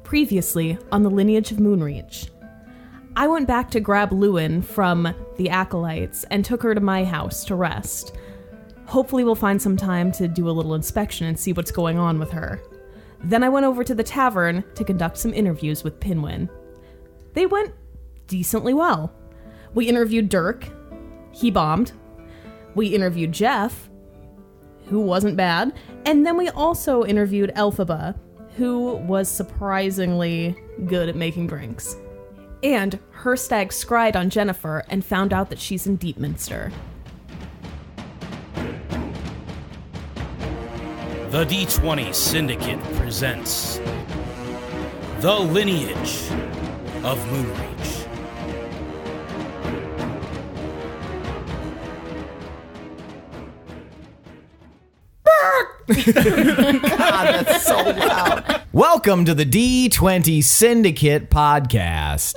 Previously on the Lineage of Moonreach. I went back to grab Lewin from the Acolytes and took her to my house to rest. Hopefully we'll find some time to do a little inspection and see what's going on with her. Then I went over to the tavern to conduct some interviews with Pinwin. They went decently well. We interviewed Dirk. He bombed. We interviewed Jeff, who wasn't bad. And then we also interviewed Elphaba, who was surprisingly good at making drinks. And Hirstag scryed on Jennifer and found out that she's in Deepminster. The D20 Syndicate presents The Lineage of Moonreach. God, that's so loud. Welcome to the D20 Syndicate podcast.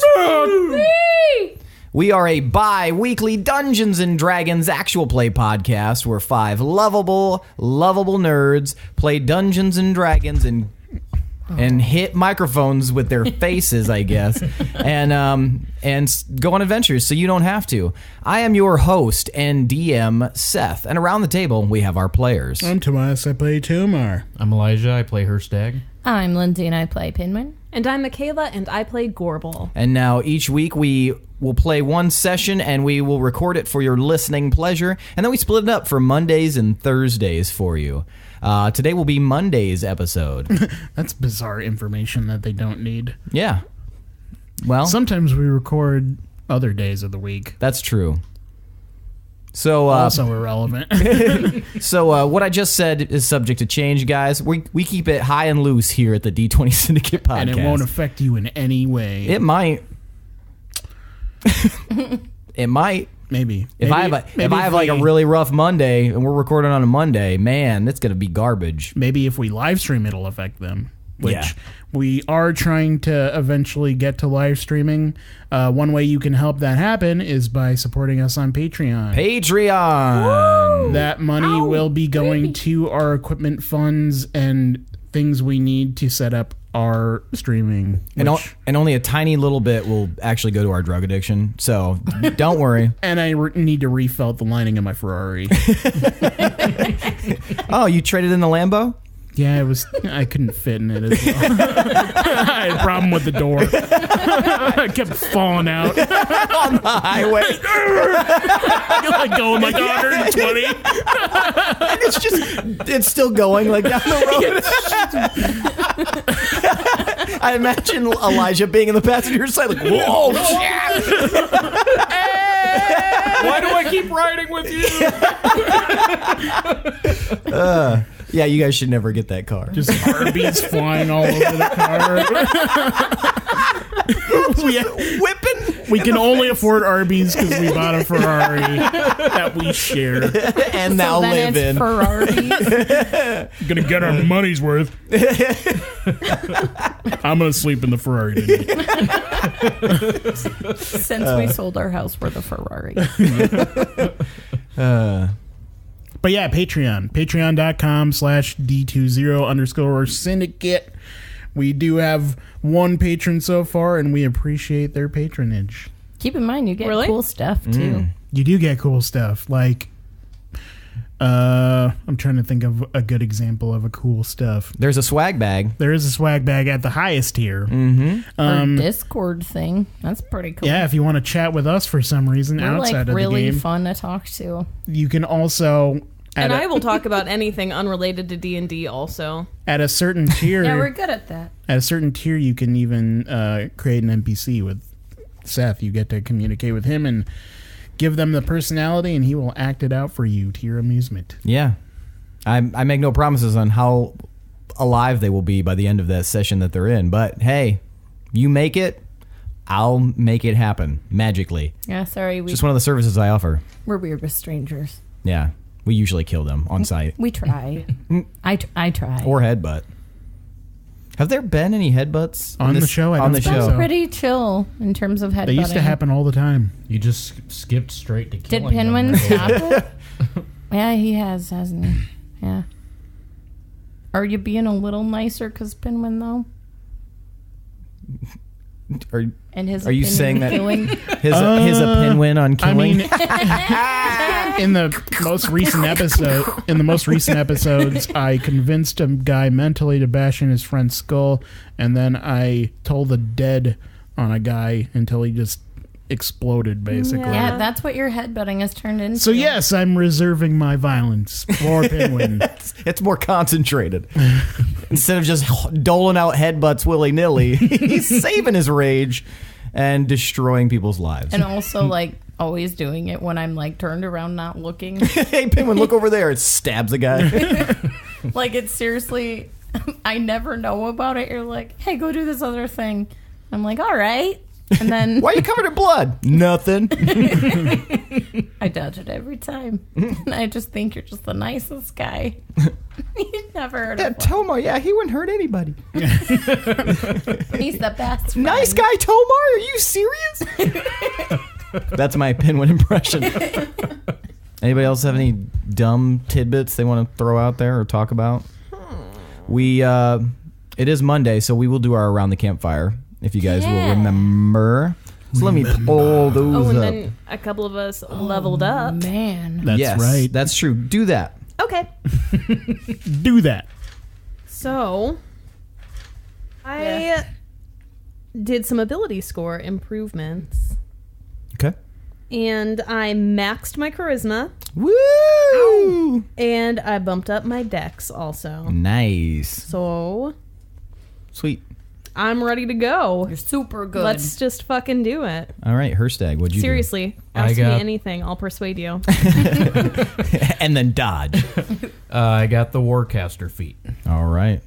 We are a bi-weekly Dungeons & Dragons actual play podcast where five lovable nerds play Dungeons & Dragons and hit microphones with their faces, I guess, and go on adventures so you don't have to. I am your host and DM, Seth, and around the table we have our players. I'm Tomas, I play Tomas. I'm Elijah, I play Hirstag. I'm Lindsey, and I play Pinwin. And I'm Michaela, and I play Gorbel. And now each week we will play one session and we will record it for your listening pleasure, and then we split it up for Mondays and Thursdays for you. Today will be Monday's episode. That's bizarre information that they don't need. Yeah. Well, sometimes we record other days of the week. That's true. So also irrelevant. So what I just said is subject to change, guys. We keep it high and loose here at the D20 Syndicate podcast. And it won't affect you in any way. It might. It might. Maybe. If I have like a really rough Monday and we're recording on a Monday, man, it's going to be garbage. Maybe if we live stream, it'll affect them. Which we are trying to eventually get to live streaming. One way you can help that happen is by supporting us on Patreon. Woo! That money will be going to our equipment funds and things we need to set up our streaming. And only a tiny little bit will actually go to our drug addiction, so don't worry. And I need to refelt the lining of my Ferrari. Oh, you traded in the Lambo? Yeah, I couldn't fit in it as well. I had a problem with the door. I kept falling out. On the highway. Like going like 120. It's still going like down the road. I imagine Elijah being in the passenger side like, whoa, shit. Why do I keep riding with you? Yeah, you guys should never get that car. Just Arby's flying all over the car. Whipping. We can only afford Arby's because we bought a Ferrari that we share. And now live in. Ferrari. Gonna get our money's worth. I'm gonna sleep in the Ferrari today. Since we sold our house for the Ferrari. But yeah, Patreon. Patreon.com/D20_syndicate. We do have one patron so far, and we appreciate their patronage. Keep in mind, you get cool stuff, too. You do get cool stuff. Like, I'm trying to think of a good example of a cool stuff. There's a swag bag. There is a swag bag at the highest tier. Mm-hmm. Our Discord thing. That's pretty cool. Yeah, if you want to chat with us for some reason We're outside of really the game. fun to talk to. You can also... And I will talk about anything unrelated to D&D also. At a certain tier... Yeah, we're good at that. At a certain tier, you can even create an NPC with Seth. You get to communicate with him and give them the personality, and he will act it out for you to your amusement. Yeah. I make no promises on how alive they will be by the end of that session that they're in. But, hey, you make it, I'll make it happen magically. Yeah, sorry. Just one of the services I offer. We're weird with strangers. Yeah. We usually kill them on site. We try. I try. Or headbutt. Have there been any headbutts on the show? On the show, pretty chill in terms of headbutting. They used to happen all the time. You just skipped straight to Did killing Pinwin them. stop it? Yeah, he has, hasn't he? Yeah. Are you being a little nicer because Pinwin, though? Are And his Are you opinion saying that- killing. his a pinwin on I killing? mean, in the most recent episodes, I convinced a guy mentally to bash in his friend's skull, and then I told the dead on a guy until he just exploded, basically. Yeah, that's what your headbutting has turned into. So yes, I'm reserving my violence for Pinwin. It's more concentrated. Instead of just doling out headbutts willy-nilly, he's saving his rage and destroying people's lives. And also, like, always doing it when I'm, like, turned around not looking. Hey, Pinwin, look over there. It stabs a guy. Like, it's seriously, I never know about it. You're like, hey, go do this other thing. I'm like, all right. And then Why are you covered in blood? Nothing. I dodge it every time. And I just think you're just the nicest guy. You never heard Yeah, of him. Tomar, he wouldn't hurt anybody. He's the best friend. Nice guy, Tomar. Are you serious? That's my Pinwin impression. Anybody else have any dumb tidbits they want to throw out there or talk about? It is Monday, so we will do our Around the Campfire, if you guys will remember. So let me pull those Oh, and up. then a couple of us leveled up. Man. That's Yes, right. that's true. Do that. Okay. Do that. So, I did some ability score improvements. Okay. And I maxed my charisma. Woo! And I bumped up my dex also. Nice. So, Sweet. I'm ready to go. You're super good. Let's just fucking do it. All right, Hirstag, what'd you Seriously, I ask me got- anything. I'll persuade you. do? And then dodge. I got the Warcaster feat. All right.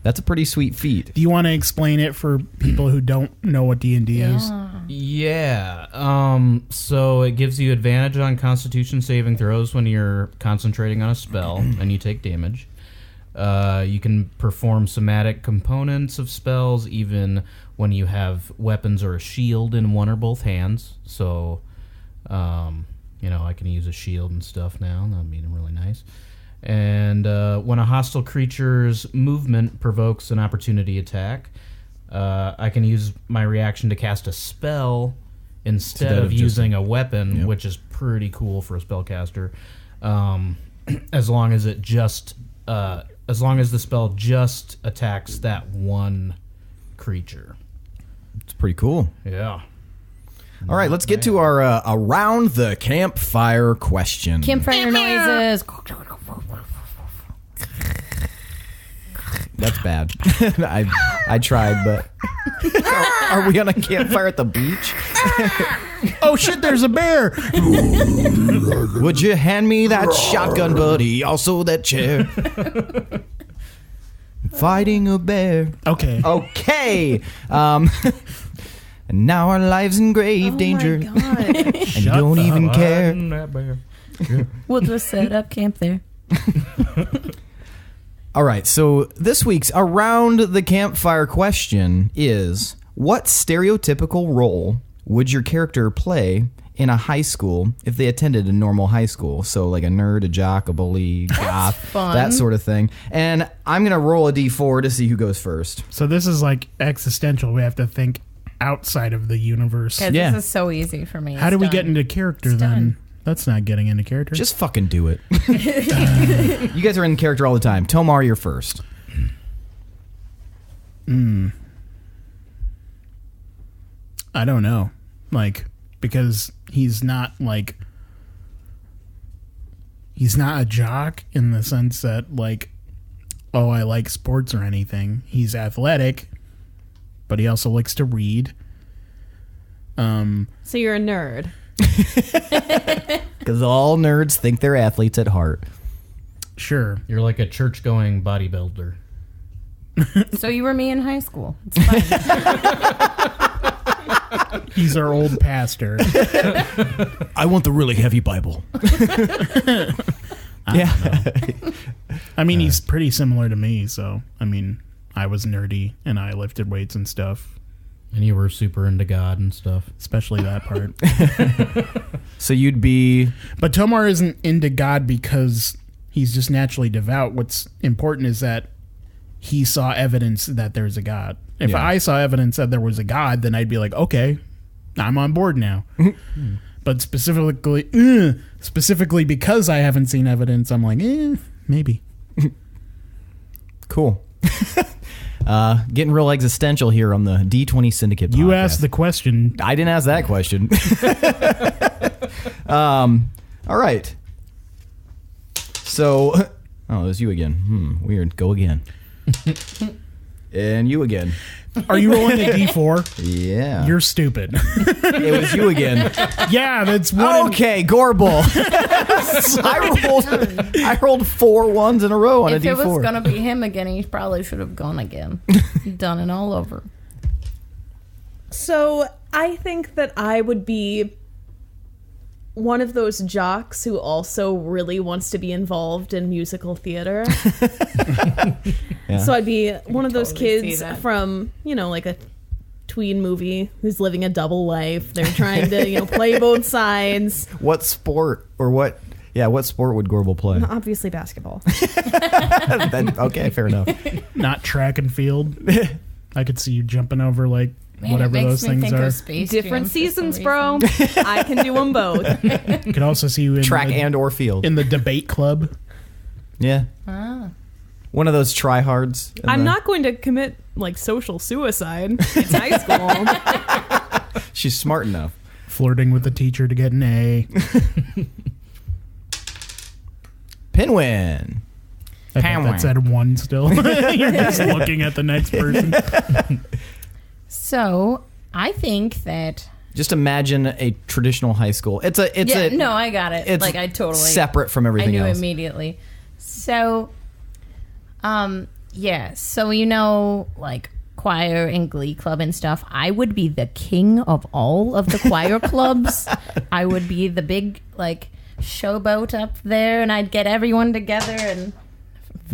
That's a pretty sweet feat. Do you want to explain it for people who don't know what D&D is? Yeah. So it gives you advantage on Constitution saving throws when you're concentrating on a spell and you take damage. You can perform somatic components of spells even when you have weapons or a shield in one or both hands. So, I can use a shield and stuff now. That'd be really nice. And when a hostile creature's movement provokes an opportunity attack, I can use my reaction to cast a spell instead of just- using a weapon, Yep. which is pretty cool for a spellcaster. As long as the spell just attacks that one creature. It's pretty cool. Yeah. All right, let's get to our Around the Campfire question. Campfire noises. That's bad. I tried, but... Are we on a campfire at the beach? Oh shit, there's a bear! Would you hand me that shotgun, buddy? Also that chair. Fighting a bear. Okay. Okay. And now our lives in grave danger. Oh my god. And you don't even care. We'll just set up camp there. All right, so this week's Around the Campfire question is, what stereotypical role would your character play in a high school if they attended a normal high school? So like a nerd, a jock, a bully, goth, fun. that sort of thing. And I'm going to roll a d4 to see who goes first. So this is like existential. We have to think outside of the universe. Because Yeah. this is so easy for me. How do we get into character It's then? done. That's not getting into character. Just fucking do it. You guys are in character all the time. Tomar, you're first. I don't know. Like, because he's not a jock in the sense that like, oh, I like sports or anything. He's athletic, but he also likes to read. So you're a nerd. Because all nerds think they're athletes at heart. Sure. You're like a church-going bodybuilder. So you were me in high school. It's fine. He's our old pastor. I want the really heavy Bible. Yeah. I mean, he's pretty similar to me, so I mean, I was nerdy and I lifted weights and stuff, And you were super into God and stuff. especially that part. So you'd be... But Tomar isn't into God because he's just naturally devout. What's important is that he saw evidence that there's a god. If Yeah. I saw evidence that there was a god, then I'd be like, okay, I'm on board now. But specifically because I haven't seen evidence, I'm like, maybe. Cool. Getting real existential here on the D20 Syndicate podcast. You asked the question. I didn't ask that question. All right. So, oh, it was you again. Weird. Go again. And you again. Are you rolling a D4? Yeah. You're stupid. It was you again. Yeah, that's one. Okay, Gorbel. I rolled 4 ones in a row on If a it D4. was gonna be him again, he probably should have gone again. Done it all over. So I think that I would be one of those jocks who also really wants to be involved in musical theater. Yeah. So I'd be one of those totally see kids that. from, like a tween movie who's living a double life. They're trying to, play both sides. What sport or what? Yeah, what sport would Gorbel play? Obviously basketball. Okay, fair enough. Not track and field. I could see you jumping over like Man, whatever it those makes me things think are. of Space Different Jam for some seasons, bro. reason. I can do them both. Could also see you in Track the, and or field. in the debate club. Yeah. Ah. One of those tryhards. in I'm the- not going to commit social suicide. It's high school. She's smart enough. Flirting with the teacher to get an A. Pinwin. I think that's at 1 still. You're just looking at the next person. So I think that Just imagine a traditional high school. It's a no, I got it. it's Like I totally separate from I everything knew else. immediately. So, yeah. So like choir and glee club and stuff. I would be the king of all of the choir clubs. I would be the big like showboat up there, and I'd get everyone together and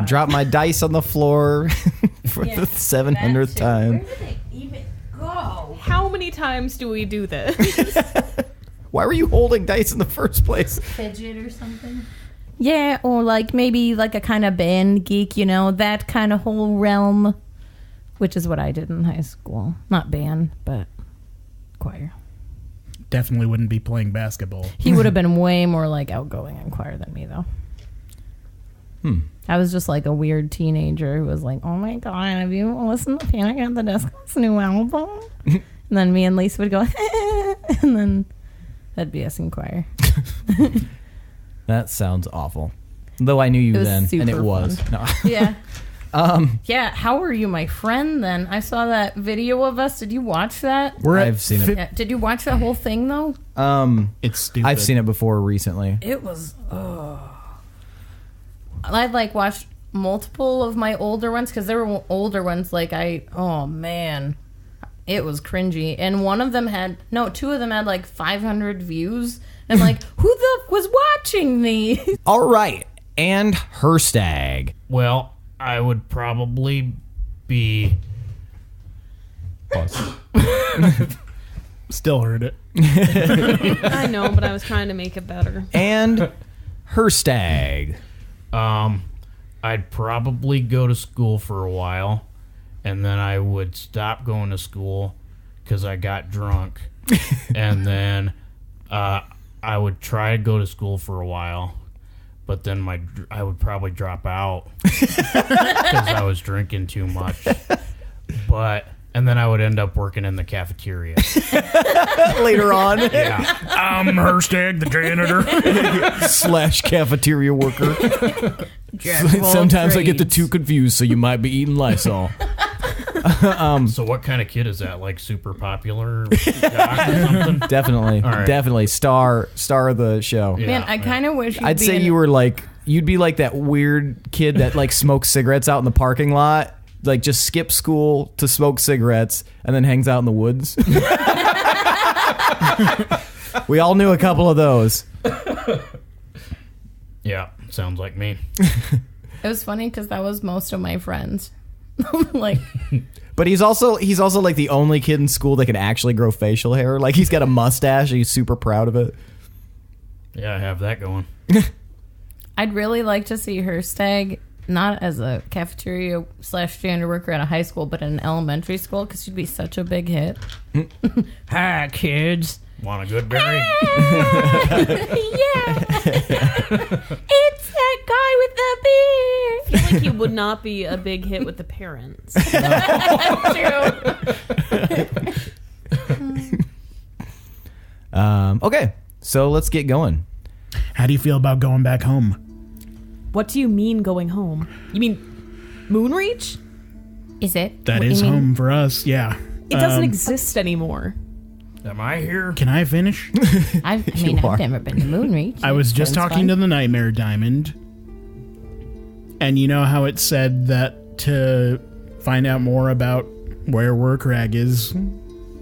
Drop my dice on the floor for the 700th time. Where did they even go? How many times do we do this? Why were you holding dice in the first place? Fidget or something. Yeah, or like maybe like a kind of band geek, that kind of whole realm, which is what I did in high school. Not band, but choir. Definitely wouldn't be playing basketball. He would have been way more like outgoing in choir than me, though. I was just like a weird teenager who was like, "Oh my god, have you listened to Panic at the Disco's new album?" And then me and Lisa would go, and then that'd be us in choir. That sounds awful. Though I knew you It was then, and it super was. fun. No. Yeah. Yeah, how were you my friend then? I saw that video of us. Did you watch that? I've seen it. Yeah. Did you watch that whole thing though? It's stupid. I've seen it before recently. It was I'd like watched multiple of my older ones because there were older ones oh man, it was cringy. And two of them had like 500 views. And I'm like, who the was watching these? All right, and Hirstag. Well, I would probably be. Still heard it. I know, but I was trying to make it better. And Hirstag. I'd probably go to school for a while, and then I would stop going to school because I got drunk, and then I would try to go to school for a while, but then I would probably drop out because I was drinking too much. And then I would end up working in the cafeteria. Later on. Yeah. I'm Hirstag, the janitor. / cafeteria worker. Sometimes I get the two confused, so you might be eating Lysol. So what kind of kid is that? Like super popular jock or something? Definitely. All right. Definitely. Star of the show. Yeah, Man, I kind of wish I'd say you'd be like that weird kid that like smokes cigarettes out in the parking lot. Like just skips school to smoke cigarettes and then hangs out in the woods. We all knew a couple of those. Yeah, sounds like me. It was funny because that was most of my friends. Like, But he's also like the only kid in school that can actually grow facial hair. Like he's got a mustache. And he's super proud of it. Yeah, I have that going. I'd really like to see Hirstag not as a cafeteria / janitor worker at a high school, but at an elementary school, because she'd be such a big hit. Hi, kids. Want a good berry? Yeah. It's that guy with the beard. I feel like he would not be a big hit with the parents. Okay, so let's get going. How do you feel about going back home? What do you mean going home? You mean Moonreach? Is it? That What, is you mean- home for us, yeah. It doesn't exist anymore. Am I here? Can I finish? I've never been to Moonreach. I was just talking to the Nightmare Diamond, and you know how it said that to find out more about where Workrag is,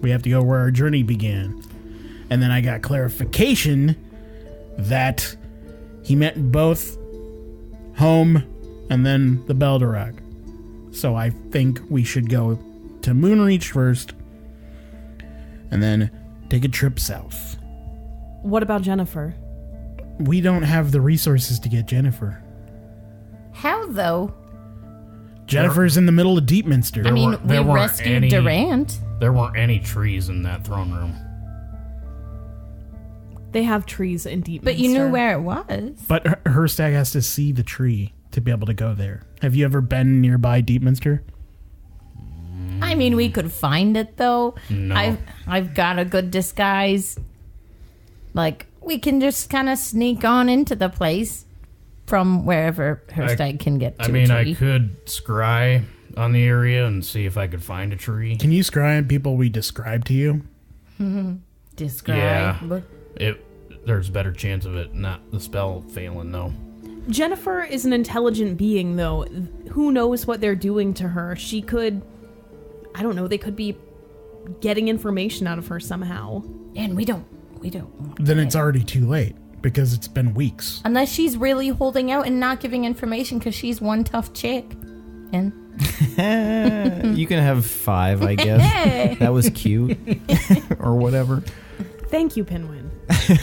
we have to go where our journey began. And then I got clarification that he meant both home and then the Belderag. So I think we should go to Moonreach first, and then take a trip south. What about Jennifer? We don't have the resources to get Jennifer. How, though? Jennifer's in the middle of Deepminster. I mean, weren't- we there weren't rescued any- Durant. There weren't any trees in that throne room. They have trees in Deep. But you knew where it was. But Hirstag has to see the tree to be able to go there. Have you ever been nearby Deepminster? I mean, we could find it, though. No. I've got a good disguise. Like, we can just kind of sneak on into the place from wherever Hirstag can get to I mean, a tree. I could scry on the area and see if I could find a tree. Can you scry on people we described to you? Describe. Yeah. There's a better chance of it not the spell failing, though. Jennifer is an intelligent being, though. Who knows what they're doing to her? She could, I don't know, they could be getting information out of her somehow. And we don't want Then it. it's already too late because it's been weeks. Unless she's really holding out and not giving information because she's one tough chick. And You can have 5, I guess. That was cute. Or whatever. Thank you, Pinwin.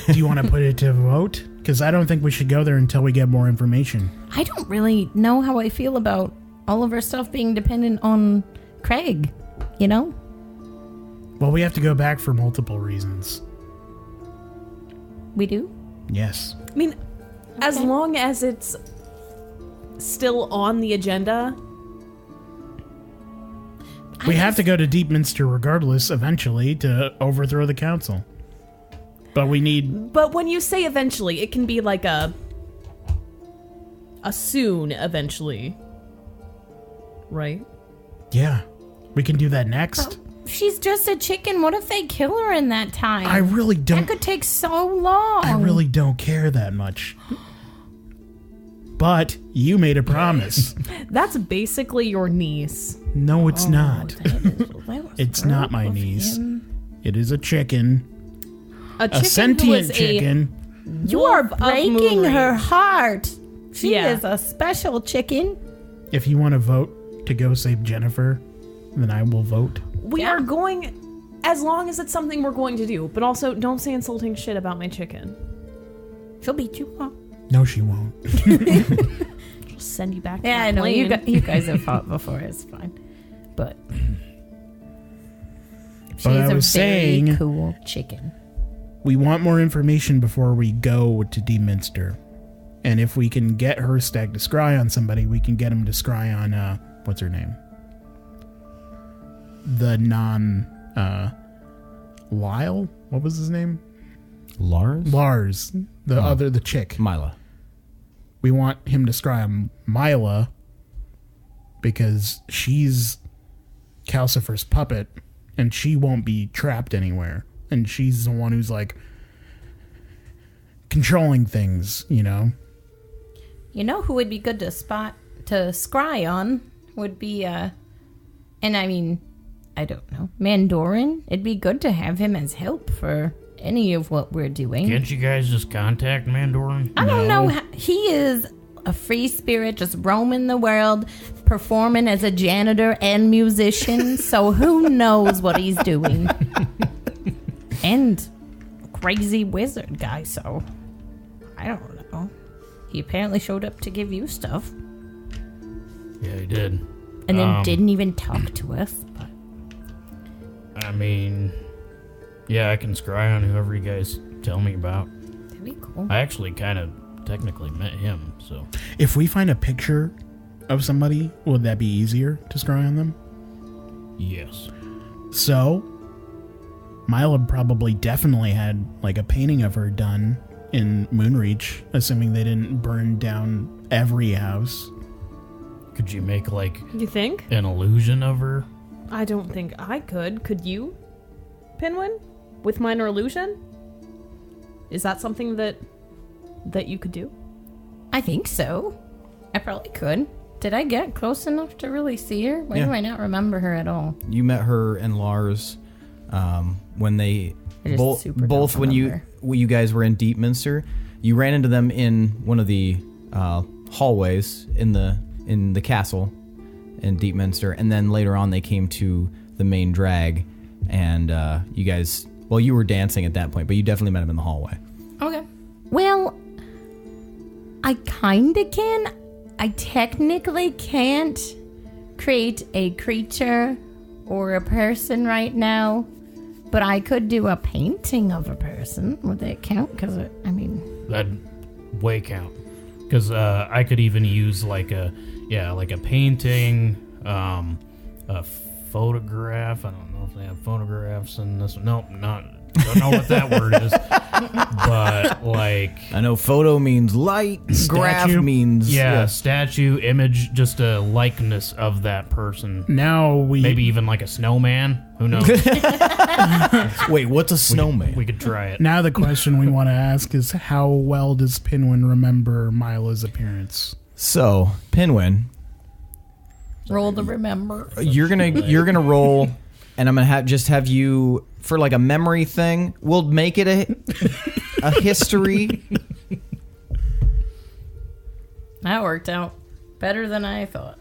Do you want to put it to vote? Because I don't think we should go there until we get more information. I don't really know how I feel about all of our stuff being dependent on Craig, you know? Well, we have to go back for multiple reasons. We do? Yes. I mean, as long as it's still on the agenda. We have to go to Deepminster regardless eventually to overthrow the council. But we need... But when you say eventually, it can be like a soon eventually. Right? Yeah. We can do that next. She's just a chicken. What if they kill her in that time? I really don't... That could take so long. I really don't care that much. But you made a promise. That's basically your niece. No, it's not. That was It's not my rough of niece. him. It is a chicken. A A sentient chicken. You are Wolf of breaking her Moonreach. heart. She Yeah. is a special chicken. If you want to vote to go save Jennifer, then I will vote. We are going, as long as it's something we're going to do. But also, don't say insulting shit about my chicken. She'll beat you up. No, she won't. She'll send you back to Yeah, the I know. plane. You guys have fought before. It's fine. But she's I a was very saying- cool chicken. We want more information before we go to Deepminster. And if we can get Hirstag to scry on somebody, we can get him to scry on, what's her name? The Lyle? What was his name? Lars? Lars. The chick. Mila. We want him to scry on Mila because she's Calcifer's puppet and she won't be trapped anywhere. And she's the one who's like controlling things, you know? You know who would be good to scry on would be and I mean, I don't know, Mandorin. It'd be good to have him as help for any of what we're doing. Can't you guys just contact Mandorin? I don't know. He is a free spirit just roaming the world, performing as a janitor and musician. So who knows what he's doing? And crazy wizard guy. So I don't know. He apparently showed up to give you stuff. Yeah, he did. And then didn't even talk to us. But I mean, yeah, I can scry on whoever you guys tell me about. that'd be cool. I actually kind of technically met him, so. If we find a picture of somebody, would that be easier to scry on them? Yes. So, Mila probably definitely had like a painting of her done in Moonreach, assuming they didn't burn down every house. Could you make, like, You think? an illusion of her? I don't think I could. Could you, Pinwin? With minor illusion? Is that something that you could do? I think so. I probably could. Did I get close enough to really see her? Why do I not remember her at all? You met her and Lars when they I just both super don't when remember. you guys were in Deepminster. You ran into them in one of the hallways in the castle in Deepminster, and then later on they came to the main drag, and you guys. Well, you were dancing at that point, but you definitely met him in the hallway. Okay. Well, I kinda can. I technically can't create a creature or a person right now, but I could do a painting of a person. Would that count? Because, That'd way count. Because I could even use like a painting, a photograph. I don't know if they have photographs in this one. Nope, don't know what that word is. But like, I know photo means light, graph means statue, image, just a likeness of that person. Now Maybe even like a snowman. Who knows? Wait, what's a snowman? We could try it. Now the question we want to ask is, how well does Pinwin remember Mila's appearance? So, Pinwin, roll to remember. you're gonna roll, and I'm gonna just have you for like a memory thing. We'll make it a history. That worked out better than I thought.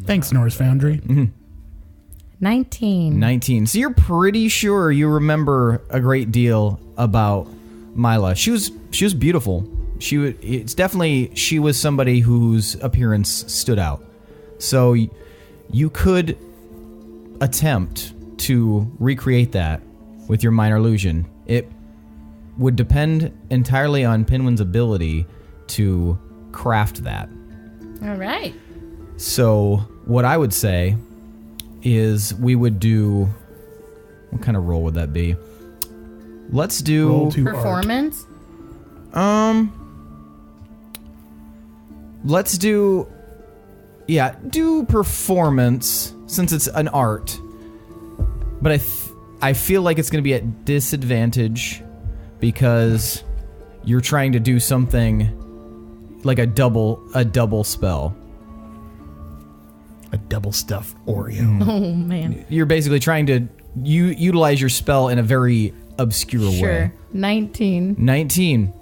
Thanks, Norse Foundry. 19. So you're pretty sure you remember a great deal about Mila. She was beautiful. She was somebody whose appearance stood out. So you could attempt to recreate that with your minor illusion. It would depend entirely on Pinwin's ability to craft that. All right. So what I would say is we would do... What kind of roll would that be? Let's do... Roll to Performance? Let's do... Yeah, do performance, since it's an art. But I feel like it's going to be at disadvantage because you're trying to do something like a double spell. A double stuffed Oreo. Oh, man. You're basically trying to utilize your spell in a very obscure way. Sure. 19.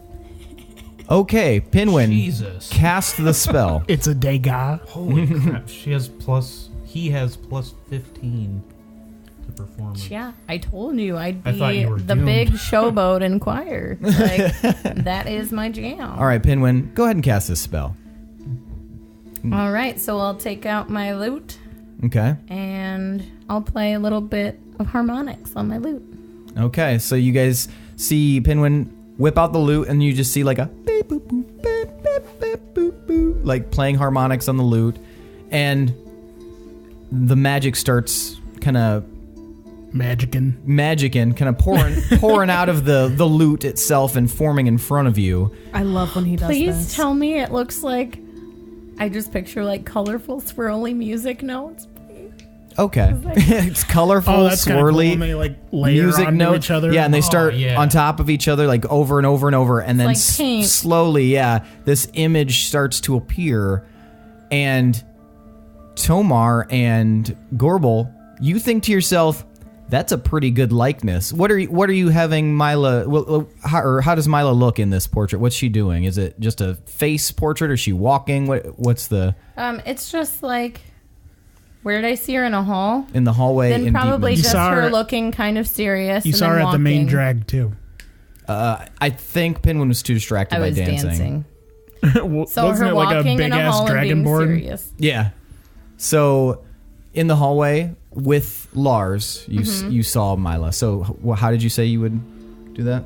Okay, Pinwin, Jesus. cast the spell. It's a Degas. Holy crap! He has plus 15 to performance. Yeah, I told you I'd I thought be you were the doomed. big showboat in choir. Like, that is my jam. All right, Pinwin, go ahead and cast this spell. All right, so I'll take out my lute Okay. and I'll play a little bit of harmonics on my lute. Okay, so you guys see Pinwin whip out the lute, and you just see like a beep, boop, boop, beep, beep, beep, boop, boop, like playing harmonics on the lute, and the magic starts kind of magicking, kind of pouring out of the lute itself and forming in front of you. I love when he does Please this. tell me it looks like, I just picture like colorful swirly music notes. Okay, it's colorful, Oh, that's kind of cool. swirly And they like layer music onto notes. each other. Yeah, and they start yeah. on top of each other like over and over and over, and then like paint. slowly, this image starts to appear, and Tomar and Gorbel, you think to yourself, that's a pretty good likeness. What are you having Mila? How does Mila look in this portrait? What's she doing? Is it just a face portrait, or is she walking? What's the It's just like, where did I see her in a hall? in the hallway? Then in probably Deepman? just saw her her- looking kind of serious. You and saw then her at the main walking. drag too. I think Pinwin was too distracted I by was dancing. So Wasn't her it like a walking in a big-ass hall and dragon being board? serious. Yeah. So in the hallway with Lars, you saw Mila. So how did you say you would do that?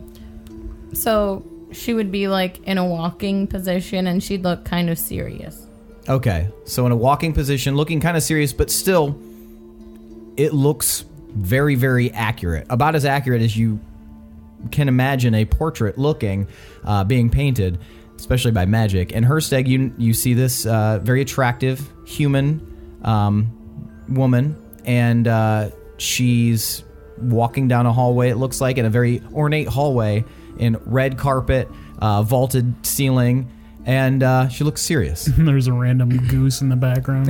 So she would be like in a walking position and she'd look kind of serious. Okay. So in a walking position, looking kind of serious, but still, it looks very, very accurate. About as accurate as you can imagine a portrait looking, being painted, especially by magic. And Hirstag, you see this very attractive human woman, and she's walking down a hallway, it looks like, in a very ornate hallway in red carpet, vaulted ceiling, and she looks serious. There's a random goose in the background.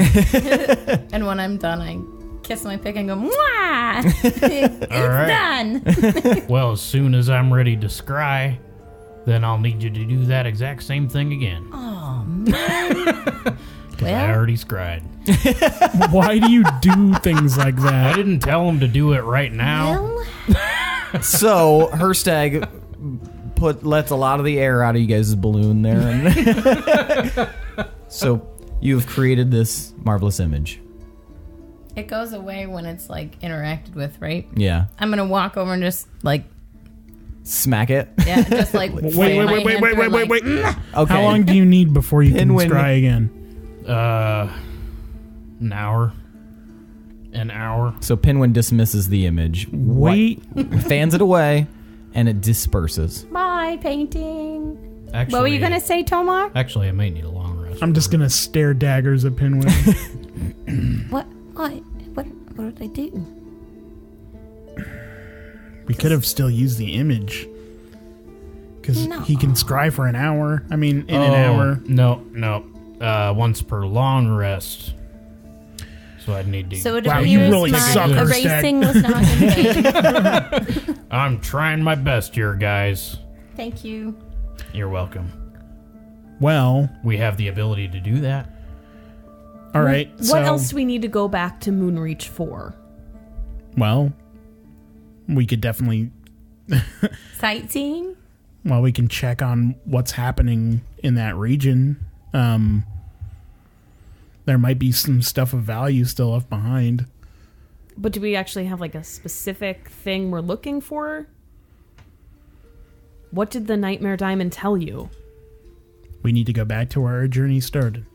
And when I'm done, I kiss my pick and go, mwah! It's right. done. Well, as soon as I'm ready to scry, then I'll need you to do that exact same thing again. Oh, man. Because I already scried. Why do you do things like I that? didn't tell him to do it right now. So Hirstag lets a lot of the air out of you guys' balloon there, and so you've created this marvelous image. It goes away when it's like interacted with, right? Yeah. I'm going to walk over and just like, Smack it. yeah, just like, Wait. Okay. How long do you need before you can Pinwin. scry again? An hour. An hour. So Pinwin dismisses the image. Wait. Fans it away, and it disperses. Bye, painting. Actually, What were you going to say, Tomar? Actually, I might need a long rest. I'm just gonna stare daggers at Pinwin. What did I do? We could have still used the image. Because he can scry for an hour. I mean, in an hour. No. Once per long rest. So I'd need to. So it Wow, appears you really my suck, Hirstag. erasing was not in vain. I'm trying my best here, guys. Thank you. You're welcome. Well, We have the ability to do that. all right. What else do we need to go back to Moonreach for? Well, we could definitely... Sightseeing? Well, we can check on what's happening in that region. There might be some stuff of value still left behind. But do we actually have like a specific thing we're looking for? What did the Nightmare Diamond tell you? We need to go back to where our journey started.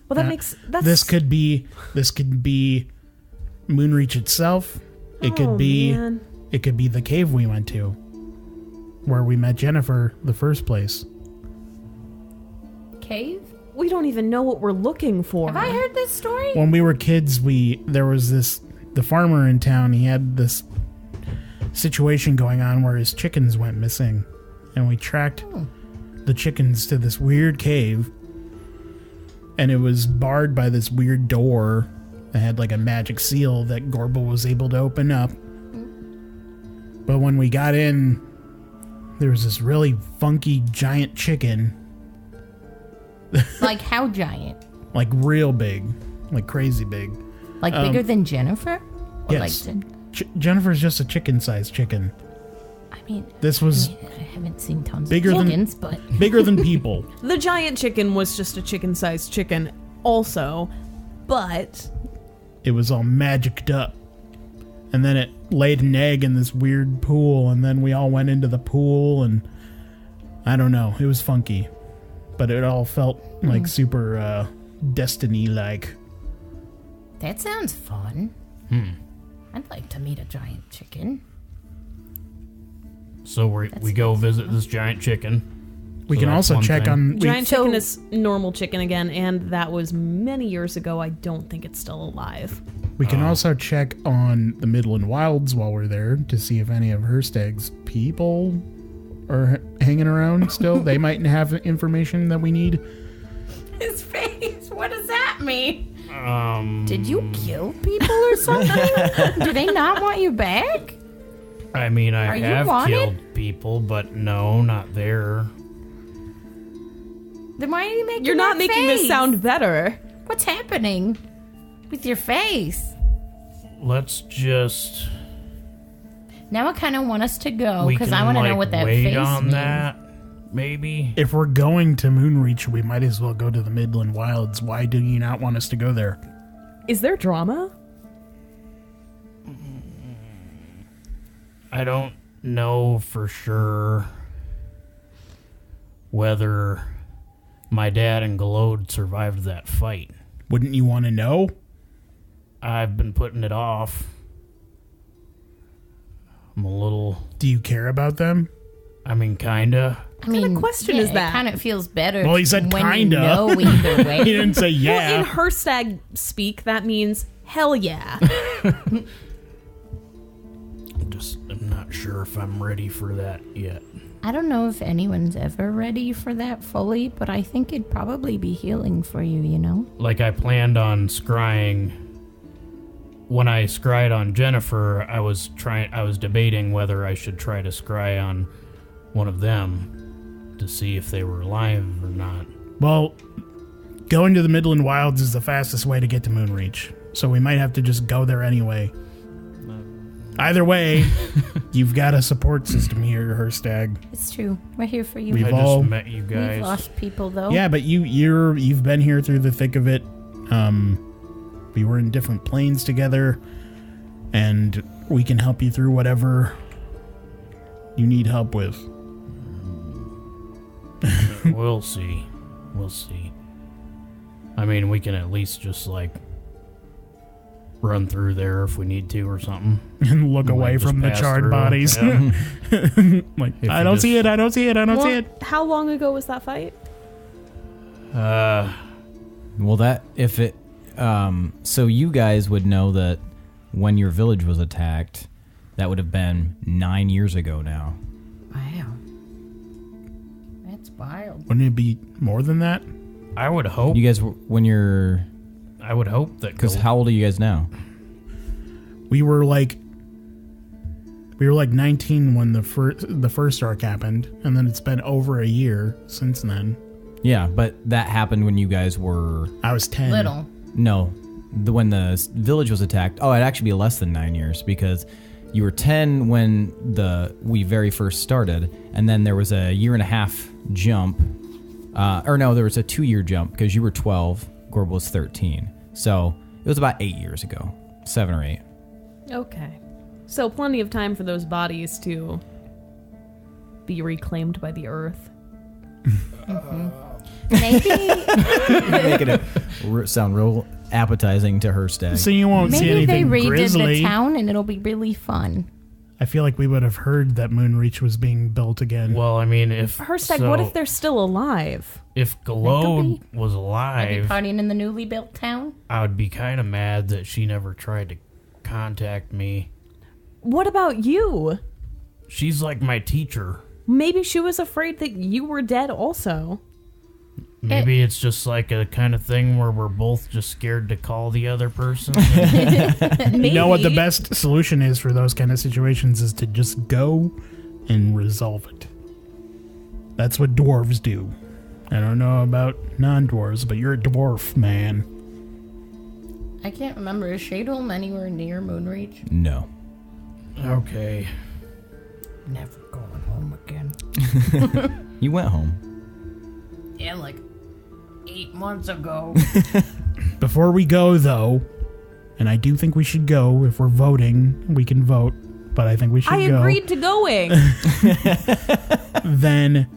Well, that makes that's This could be Moonreach itself. It could be man. it could be the cave we went to, where we met Jennifer the first place. Cave? We don't even know what we're looking for. Have I heard this story? When we were kids, there was the farmer in town. He had this situation going on where his chickens went missing, and we tracked the chickens to this weird cave, and it was barred by this weird door that had like a magic seal that Gorbel was able to open up. But when we got in, there was this really funky giant chicken, Like how giant? like real big, like crazy big. Like bigger than Jennifer? Or Yes. Like, Jennifer's just a chicken-sized chicken. I mean, This was I haven't seen tons Bigger of than- chickens, but bigger than people. The giant chicken was just a chicken-sized chicken also, but It was all magicked up. And then it laid an egg in this weird pool, and then we all went into the pool, and I don't know. It was funky. But it all felt like super Destiny-like. that sounds fun. I'd like to meet a giant chicken. So we go visit this giant chicken. We So can that's also one check thing. on... giant chicken is normal chicken again, and that was many years ago. I don't think it's still alive. We can also check on the Midland Wilds while we're there to see if any of Hirstag's people are hanging around still. They might have information that we need. His face. What does that mean? Um, Did you kill people or something? Do they not want you back? I mean, I Are you have wanted? killed people, but no, not there. Then why are you making You're not that making this face? sound better. What's happening with your face? Let's just. Now I kind of want us to go We because can I want to know like, what that wait face on means. that. maybe. If we're going to Moonreach, we might as well go to the Midland Wilds. Why do you not want us to go there? Is there drama? I don't know for sure whether my dad and Glode survived that fight. Wouldn't you want to know? I've been putting it off. I'm a little... Do you care about them? I mean, kinda. I mean, kind of question is that? It kind of feels better. Well, he said when kinda. You know either way. He didn't say Well, yeah. in Hirstag speak, that means hell yeah. I'm not sure if I'm ready for that yet. I don't know if anyone's ever ready for that fully, but I think it'd probably be healing for you, you know? Like, I planned on scrying. When I scryed on Jennifer, I was debating whether I should try to scry on one of them to see if they were alive or not. Well, going to the Midland Wilds is the fastest way to get to Moonreach, so we might have to just go there anyway. Either way, you've got a support system here, Hirstag. It's true. We're here for you. We've I all- just met you guys. We've lost people, though. Yeah, but you've been here through the thick of it. We were in different planes together, and we can help you through whatever you need help with. We'll see. We'll see. I mean, we can at least just, like, run through there if we need to or something. And look Like, away just from the pass charred through. bodies. Yeah. Like, If I you don't just- see it, I don't see it, I don't see Well, it. how long ago was that fight? Well, that if it, so you guys would know that when your village was attacked, that would have been 9 years ago now. Wow. That's wild. Wouldn't it be more than that? I would hope. You guys, when you're, I would hope that. because how old are you guys now? We were like 19 when the first arc happened, and then it's been over a year since then. Yeah, but that happened when you guys were, I was 10. Little. no, when the village was attacked. Oh, it'd actually be less than 9 years because you were 10 when we very first started, and then there was a 1.5 year jump. Or no, there was a 2-year jump because you were 12, Gorbel was 13. So it was about 8 years ago, 7 or 8. Okay. So plenty of time for those bodies to be reclaimed by the earth. Maybe Making it sound real appetizing to Hirstag. So you won't see maybe they anything redid grisly. the town and it'll be really fun. I feel like we would have heard that Moonreach was being built again. Well, I mean, if Hirstag, what if they're still alive? if Glode was Maybe alive, partying in the newly built town. I would be kind of mad that she never tried to contact me. What about you? She's like my teacher. Maybe she was afraid that you were dead also. Maybe it's just like a kind of thing where we're both just scared to call the other person. Maybe. You know what the best solution is for those kind of situations is to just go and resolve it. That's what dwarves do. I don't know about non-dwarves, but you're a dwarf, man. I can't remember. Is Shadeholm anywhere near Moonreach? No. Okay. Never going home again. You went home. Yeah, like 8 months ago. Before we go, though, and I do think we should go. If we're voting, we can vote, but I think we should I go. agreed to going. Then,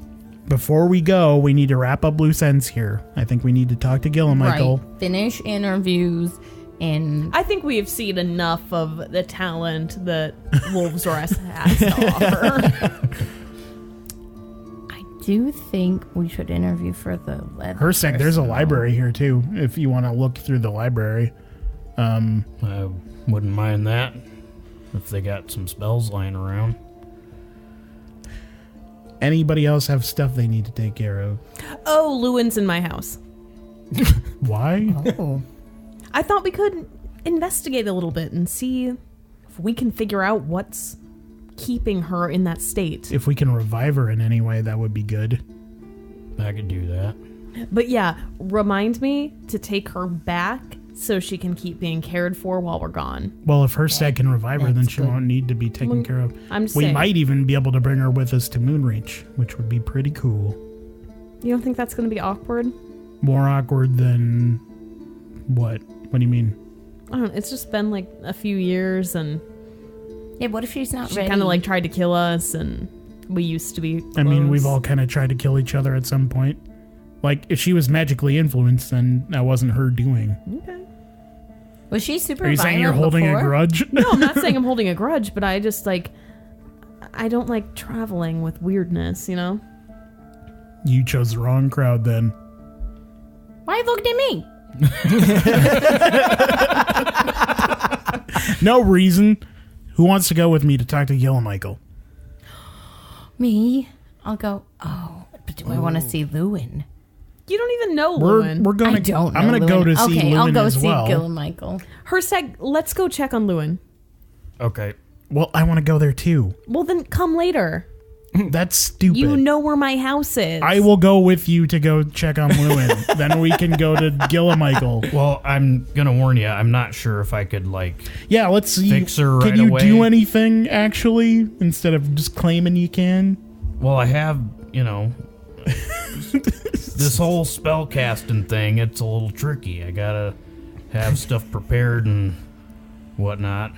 before we go, we need to wrap up loose ends here. I think we need to talk to Gil and Michael. Right. Finish interviews and I think we've seen enough of the talent that Wolves Rest has to offer. I do think we should interview for the leather. Hirstag, there's a personal. library here, too, if you want to look through the library. I wouldn't mind that if they got some spells lying around. Anybody else have stuff they need to take care of? Oh, Lewin's in my house. Why? Oh. I thought we could investigate a little bit and see if we can figure out what's keeping her in that state. If we can revive her in any way, that would be good. I could do that. But yeah, remind me to take her back so she can keep being cared for while we're gone. Well, if Hirstag can revive her, then That's she good. won't need to be taken care of. I'm just We saying. might even be able to bring her with us to Moonreach, which would be pretty cool. You don't think that's going to be awkward? More awkward than what? What do you mean? I don't know. It's just been like a few years, and Yeah, what if she's not she ready? kind of like tried to kill us, and we used to be close. I mean, we've all kind of tried to kill each other at some point. Like, if she was magically influenced, then that wasn't her doing. Okay. Was she super Are you saying you're violent holding before? a grudge? No, I'm not saying I'm holding a grudge, but I just like, I don't like traveling with weirdness, you know? You chose the wrong crowd then. Why looked at me? No reason. Who wants to go with me to talk to Michael? Me? I'll go. Oh, but do I want to see Lewin? You don't even know We're Lewin. gonna. I don't know I'm gonna go Lewin. to see Okay, Lewin I'll go as see well. Gil and Michael. Hirstag, let's go check on Lewin. Okay. Well, I want to go there too. Well, then come later. That's stupid. You know where my house is. I will go with you to go check on Lewin. Then we can go to Gil and Michael. Well, I'm gonna warn you. I'm not sure if I could Yeah, let's see. Fix her Can right you away. do anything actually instead of just claiming you can? Well, I have, this whole spell casting thing. It's a little tricky. I gotta have stuff prepared and whatnot.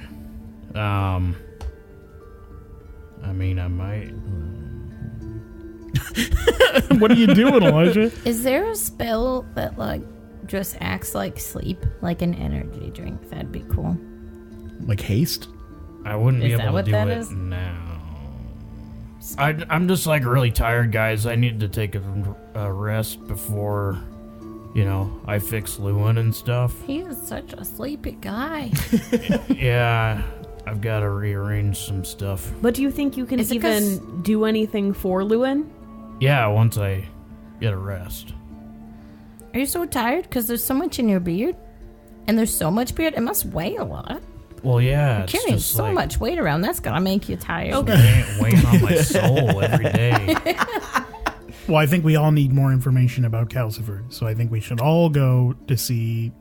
I mean, I might. What are you doing, Elijah? Is there a spell that like just acts like sleep, like an energy drink? That'd be cool. Like haste? I wouldn't be Is that able to what do that it is? now. I'm just like really tired, guys. I need to take a rest before, I fix Lewin and stuff. He is such a sleepy guy. Yeah, I've got to rearrange some stuff. But do you think you can Is it 'cause- even do anything for Lewin? Yeah, once I get a rest. Are you so tired? Because there's so much in your beard, and there's so much beard. It must weigh a lot. Well, yeah, it's Carrying just so like much weight around, that's gotta make you tired. weighing on my soul every day. Well, I think we all need more information about Calcifer, so I think we should all go to see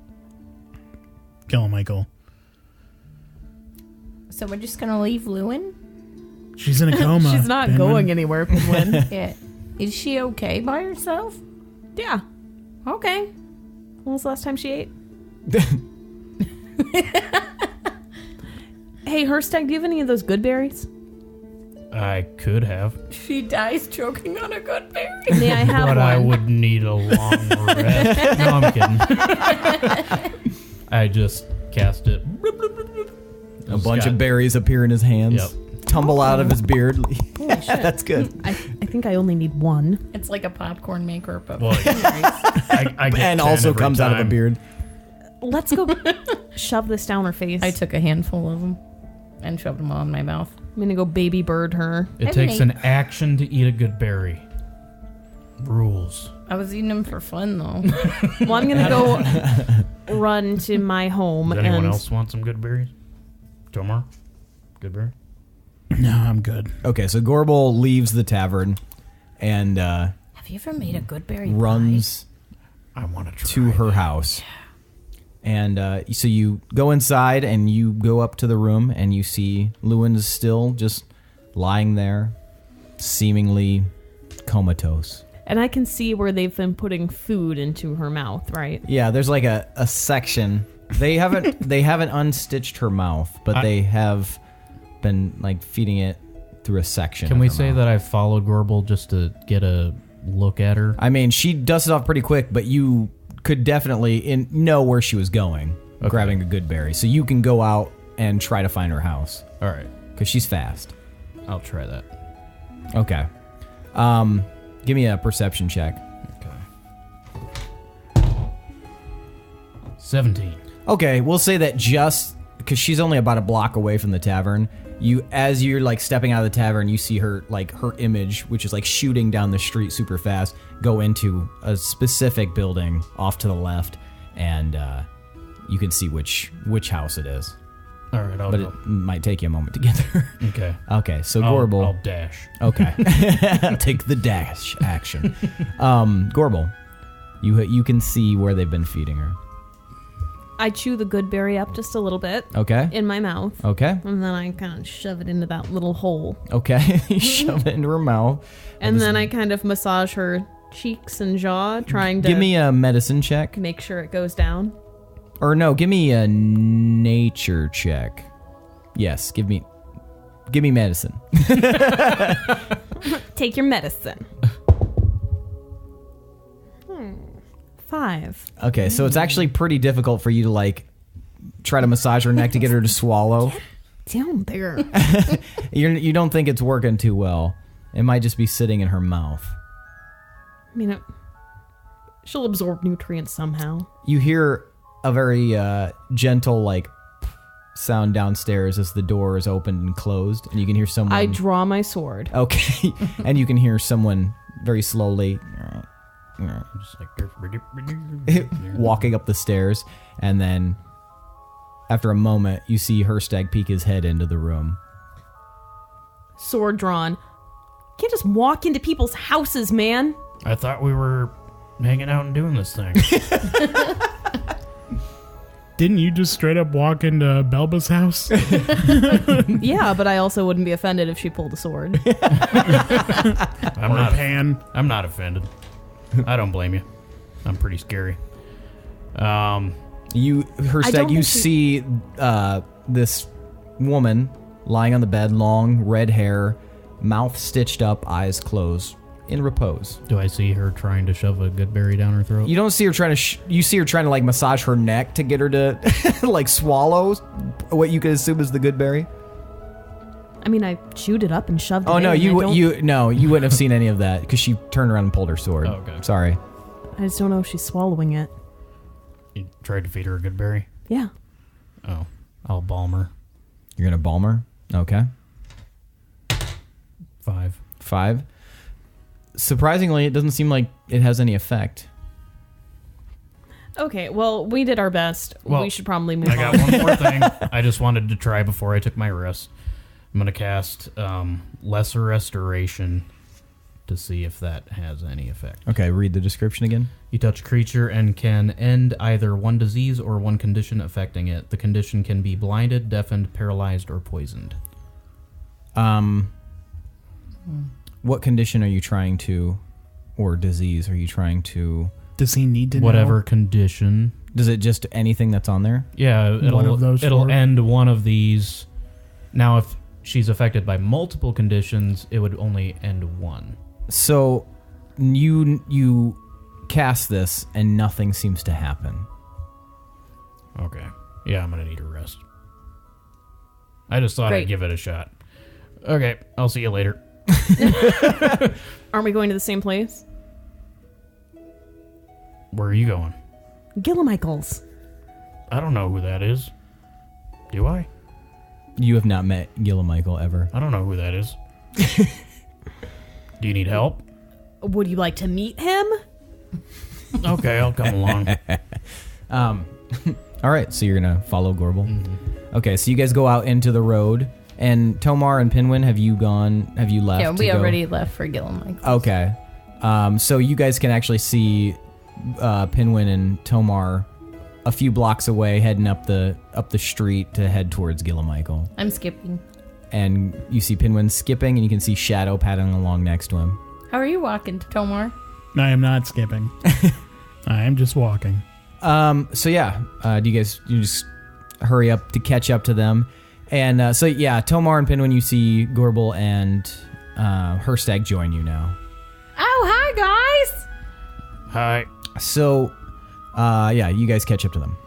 Gil and Michael. So we're just gonna leave Lewin? She's in a coma. She's not Pinwin. going anywhere, Pinwin. Yeah. Is she okay by herself? Yeah. Okay. When was the last time she ate? Hey, Hirstag, do you have any of those good berries? I could have, She dies choking on a good berry. May I have but one? I would need a long rest. No, I'm kidding. I just cast it. A bunch of berries appear in his hands, Yep. tumble out of his beard. Holy shit. That's good. I think I only need one. It's like a popcorn maker, but Well, I get And 10 also every comes out of a time. beard. Let's go shove this down her face. I took a handful of them and shoved them all in my mouth. I'm gonna go baby bird her. It takes an action to eat a good berry. Rules. I was eating them for fun, though. Well, I'm gonna go run to my home. Does anyone and else want some good berries? Tomar? Good berry? No, I'm good. Okay, so Gorbel leaves the tavern and Have you ever made a good berry runs I want to try. to her house. And so you go inside and you go up to the room and you see Lewin is still just lying there, seemingly comatose. And I can see where they've been putting food into her mouth, right? Yeah, there's like a section. They haven't unstitched her mouth, but they have been like feeding it through a section. Can of we her say mouth. that I followed Gorbel just to get a look at her? I mean, she dusted off pretty quick, but you could definitely know where she was going, grabbing a good berry. So you can go out and try to find her house All right, because she's fast. I'll try that. Okay. Give me a perception check. Okay. 17. Okay, we'll say that just because she's only about a block away from the tavern. As you're like stepping out of the tavern, you see her like her image, which is like shooting down the street super fast, go into a specific building off to the left, and you can see which house it is. All right, I'll But go. it might take you a moment to get there. Okay. Okay, so I'll Gorbel. dash. Okay, take the dash action. Gorbel, you can see where they've been feeding her. I chew the good berry up just a little bit Okay. in my mouth. Okay. And then I kind of shove it into that little hole. Okay. You shove it into her mouth. And then I kind of massage her cheeks and jaw, trying to Give me a medicine check. make sure it goes down. Or no, give me a nature check. Yes, give me medicine. Take your medicine. 5. Okay, so it's actually pretty difficult for you to like try to massage her neck to get her to swallow. Down there. You don't think it's working too well. It might just be sitting in her mouth. I mean, she'll absorb nutrients somehow. You hear a very gentle like sound downstairs as the door is opened and closed, and you can hear someone. I draw my sword. Okay, and you can hear someone very slowly Just like walking up the stairs, and then after a moment, you see Hirstag peek his head into the room. Sword drawn. Can't just walk into people's houses, man. I thought we were hanging out and doing this thing. Didn't you just straight up walk into Belba's house? Yeah, but I also wouldn't be offended if she pulled a sword. I'm Or a not. pan? I'm not offended. I don't blame you. I'm pretty scary. You, Hirstag, don't you think she- see this woman lying on the bed, long red hair, mouth stitched up, eyes closed, in repose. Do I see her trying to shove a good berry down her throat? You don't see her trying to. You see her trying to like massage her neck to get her to like swallow what you could assume is the good berry. I mean, I chewed it up and shoved it Oh in. no, and you I wouldn't have seen any of that because she turned around and pulled her sword. Oh, okay. Sorry. I just don't know if she's swallowing it. You tried to feed her a good berry? Yeah. Oh, I'll balm her. You're gonna balm her. Okay. 5. Surprisingly, it doesn't seem like it has any effect. Okay, well, we did our best. Well, we should probably move I on. got one more thing. I just wanted to try before I took my rest. I'm gonna cast Lesser Restoration to see if that has any effect. Okay, read the description again. You touch a creature and can end either one disease or one condition affecting it. The condition can be blinded, deafened, paralyzed, or poisoned. What condition are you trying to, or disease are you trying to? Does he need to Whatever know? condition. Does it just anything that's on there? Yeah, it'll of those it'll four? end one of these. Now, if she's affected by multiple conditions, it would only end one. So you cast this and nothing seems to happen. Okay. Yeah, I'm gonna need a rest. I just thought Great. I'd give it a shot. Okay, I'll see you later. Aren't we going to the same place? Where are you going? Gillimichael's. I don't know who that is. Do I? You have not met Gillimichael ever. I don't know who that is. Do you need help? Would you like to meet him? Okay, I'll come along. All right, so you're gonna follow Gorbel. Mm-hmm. Okay, so you guys go out into the road, and Tomar and Pinwin, have you left? Yeah, we to go? already left for Gillimichael. Okay, so you guys can actually see Pinwin and Tomar a few blocks away, heading up the street to head towards Gillimichael. I'm skipping. And you see Pinwin skipping, and you can see Shadow paddling along next to him. How are you walking, Tomar? I am not skipping. I am just walking. So yeah, you just hurry up to catch up to them, and so yeah, Tomar and Pinwin, you see Gorbel and Hirstag join you now. Oh, hi, guys! Hi. So, yeah, you guys catch up to them.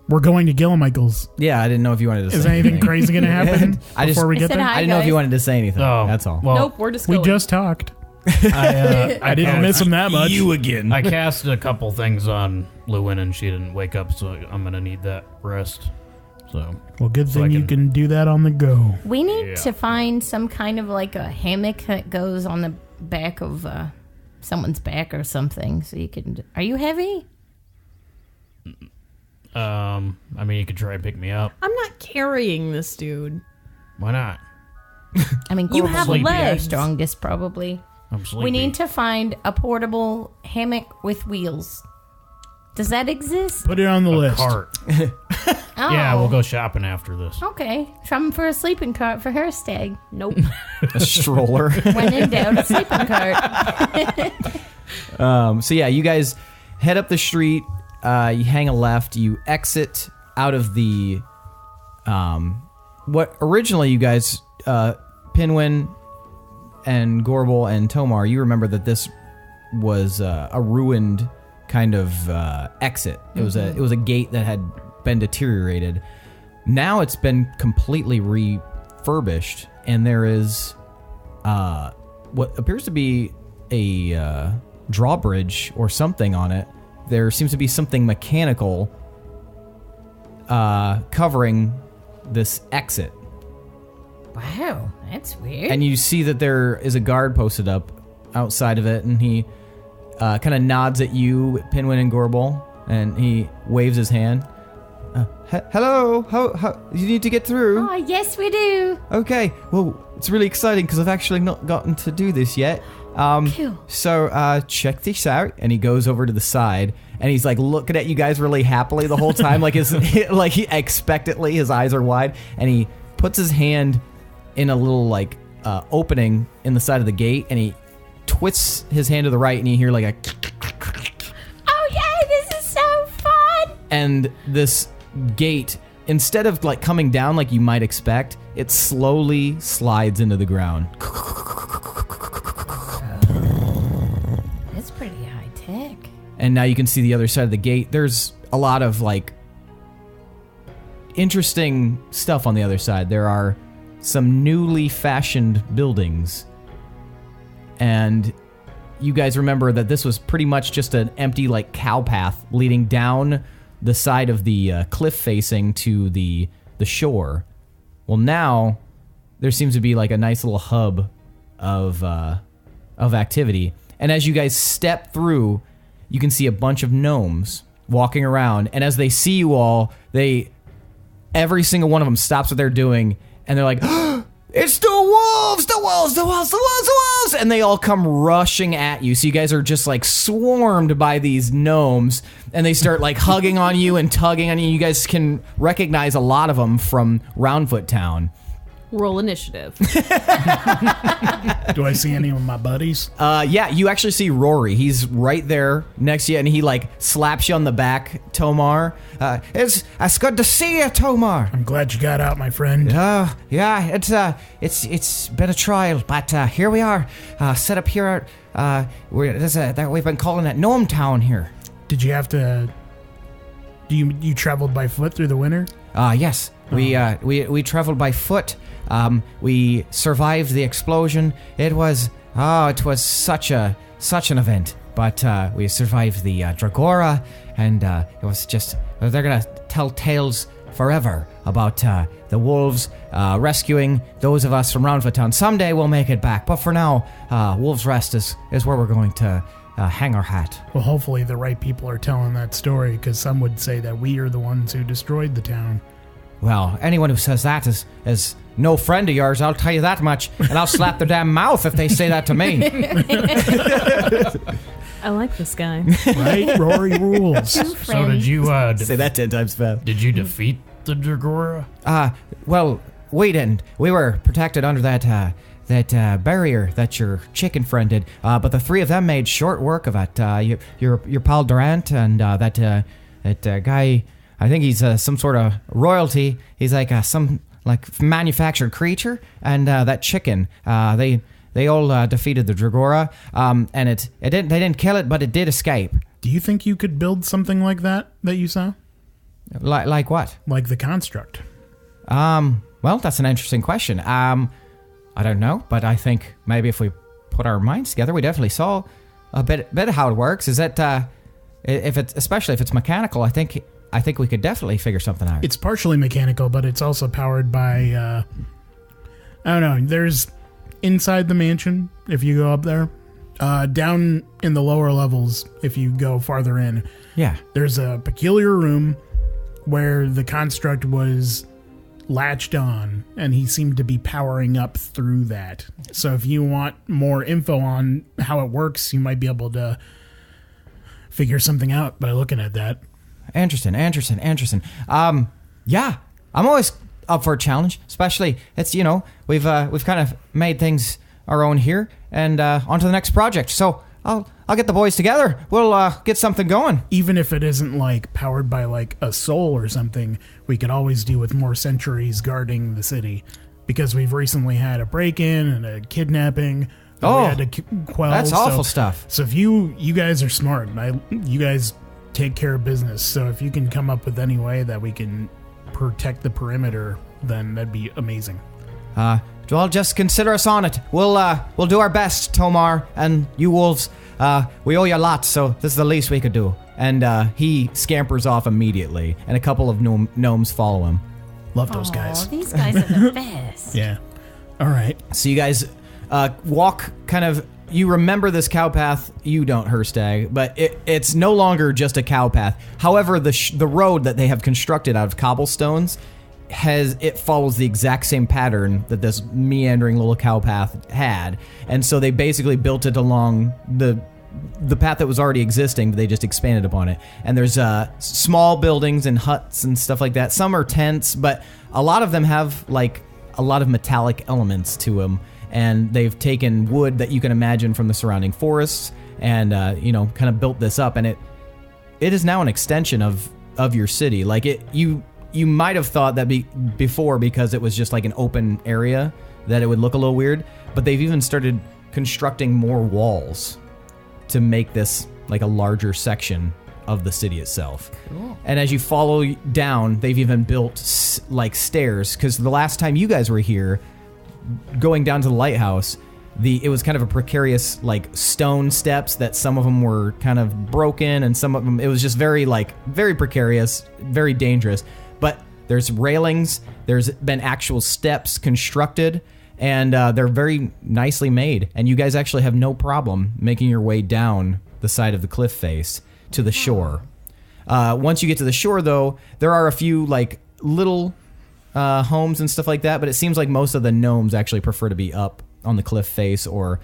We're going to Gillimichael's. Yeah, I didn't know if you wanted to Is say anything anything. crazy going to happen I just- before we I get said there? hi. I didn't know if guys. you wanted to say anything. Oh, That's all. Well, Nope, we're just We going. just talked. I didn't cast- miss him that much. again. I cast a couple things on Lewin and she didn't wake up, so I'm gonna need that rest. So Well, good So I thing you can do that on the go. We need Yeah. to find some kind of like a hammock that goes on the back of someone's back or something, so you can. Are you heavy? I mean, you could try and pick me up. I'm not carrying this dude. Why not? I mean, You Gorbel have would be our legs. strongest, probably. I'm sleepy. We need to find a portable hammock with wheels. Does that exist? Put it on the list. Cart. Oh. Yeah, we'll go shopping after this. Okay. Shopping for a sleeping cart for Hirstag. Nope. A stroller. When in doubt, a sleeping cart. So yeah, you guys head up the street. You hang a left. You exit out of the what originally you guys, Pinwin and Gorbel and Tomar. You remember that this was a ruined kind of exit. It was a gate that had been deteriorated. Now it's been completely refurbished, and there is what appears to be a drawbridge or something on it. There seems to be something mechanical covering this exit. Wow, that's weird. And you see that there is a guard posted up outside of it, and he kind of nods at you, Pinwin and Gorbel, and he waves his hand. Hello, how you need to get through? Oh, yes, we do. Okay, well, it's really exciting because I've actually not gotten to do this yet. Cool. So check this out, and he goes over to the side, and he's like looking at you guys really happily the whole time, like he expectantly, his eyes are wide, and he puts his hand in a little like opening in the side of the gate, and he twists his hand to the right, and you hear like a. Oh yeah, this is so fun. And this gate, instead of like coming down like you might expect, it slowly slides into the ground. That's pretty high tech. And now you can see the other side of the gate. There's a lot of like interesting stuff on the other side. There are some newly fashioned buildings. And you guys remember that this was pretty much just an empty like cow path leading down the side of the cliff facing to the shore. Well, now there seems to be like a nice little hub of activity. And as you guys step through, you can see a bunch of gnomes walking around. And as they see you all, every single one of them stops what they're doing, and they're like, oh, it's the wolves, the wolves, the wolves, the wolves, the wolves! And they all come rushing at you. So you guys are just like swarmed by these gnomes, and they start like hugging on you and tugging on you. You guys can recognize a lot of them from Roundfoot Town. Roll initiative. Do I see any of my buddies? Yeah, you actually see Rory. He's right there next to you, and he like slaps you on the back, Tomar. It's good to see you, Tomar. I'm glad you got out, my friend. Yeah, it's been a trial, but here we are, set up here. We've been calling it Gnome Town here. Did you have to? You traveled by foot through the winter? Yes, we traveled by foot. We survived the explosion. It was such an event. But we survived the Dragora, and it was just, they're gonna tell tales forever about the wolves rescuing those of us from Roundfoot Town. Someday we'll make it back, but for now, Wolves Rest is where we're going to hang our hat. Well, hopefully the right people are telling that story, because some would say that we are the ones who destroyed the town. Well, anyone who says that is no friend of yours, I'll tell you that much, and I'll slap their damn mouth if they say that to me. I like this guy. Right? Rory rules. So did you Say that 10 times fast. did you defeat the Dragora? Well, we didn't. We were protected under that barrier that your chicken friend did. But the three of them made short work of it. Your pal Durant and that guy, I think he's some sort of royalty. He's like some like manufactured creature, and that chicken. They all defeated the Dragora. And they didn't kill it, but it did escape. Do you think you could build something like that you saw? Like what? Like the construct. Well, that's an interesting question. I don't know, but I think maybe if we put our minds together, we definitely saw a bit of how it works. Is that especially if it's mechanical, I think we could definitely figure something out. It's partially mechanical, but it's also powered by I don't know. There's inside the mansion, if you go up there, down in the lower levels, if you go farther in, yeah, there's a peculiar room where the construct was latched on, and he seemed to be powering up through that. So if you want more info on how it works, you might be able to figure something out by looking at that. Interesting. Yeah, I'm always up for a challenge, especially it's, we've kind of made things our own here, and on to the next project. So I'll get the boys together. We'll get something going. Even if it isn't like powered by like a soul or something, we could always do with more sentries guarding the city, because we've recently had a break-in and a kidnapping that we had to quell. That's awful stuff. So if you guys are smart, you guys take care of business. So if you can come up with any way that we can protect the perimeter, then that'd be amazing. Well, just consider us on it. We'll do our best, Tomar, and you wolves. We owe you a lot, so this is the least we could do. And he scampers off immediately, and a couple of gnomes follow him. Love those guys. These guys are the best. Yeah. All right. So you guys walk kind of. You remember this cow path. You don't, Hirstag, but it's no longer just a cow path. However, the road that they have constructed out of cobblestones follows the exact same pattern that this meandering little cow path had, and so they basically built it along the path that was already existing, but they just expanded upon it. And there's small buildings and huts and stuff like that. Some are tents, but a lot of them have like a lot of metallic elements to them, and they've taken wood that you can imagine from the surrounding forests and kind of built this up, and it is now an extension of your city. Like you might have thought that before, because it was just like an open area, that it would look a little weird, but they've even started constructing more walls to make this like a larger section of the city itself. Cool. And as you follow down, they've even built like stairs, because the last time you guys were here, going down to the lighthouse, it was kind of a precarious like stone steps that some of them were kind of broken, and some of them it was just very precarious, very dangerous. But there's railings, there's been actual steps constructed, and they're very nicely made. And you guys actually have no problem making your way down the side of the cliff face to the shore. Once you get to the shore, though, there are a few like little homes and stuff like that, but it seems like most of the gnomes actually prefer to be up on the cliff face or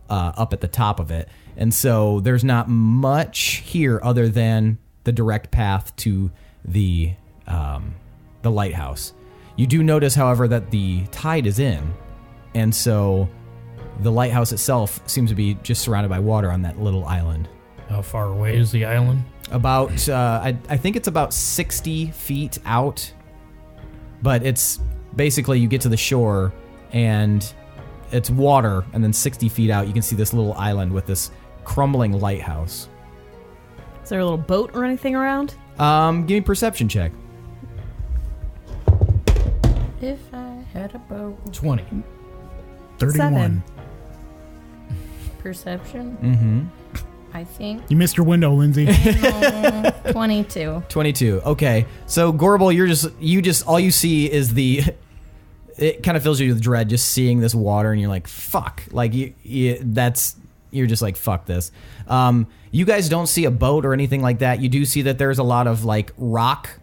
up at the top of it. And so there's not much here other than the direct path to the lighthouse. You do notice, however, that the tide is in, and so the lighthouse itself seems to be just surrounded by water on that little island. How far away is the island? About, I think it's about 60 feet out, but it's basically you get to the shore and it's water, and then 60 feet out you can see this little island with this crumbling lighthouse. Is there a little boat or anything around? Give me a perception check. If I had a boat. 20. 31. 7. Perception? Mm-hmm. I think. You missed your window, Lindsey. 22. 22. Okay. So Gorbel, you just all you see is it kind of fills you with dread just seeing this water, and you're like, fuck. Like you're just like, fuck this. You guys don't see a boat or anything like that. You do see that there's a lot of like rock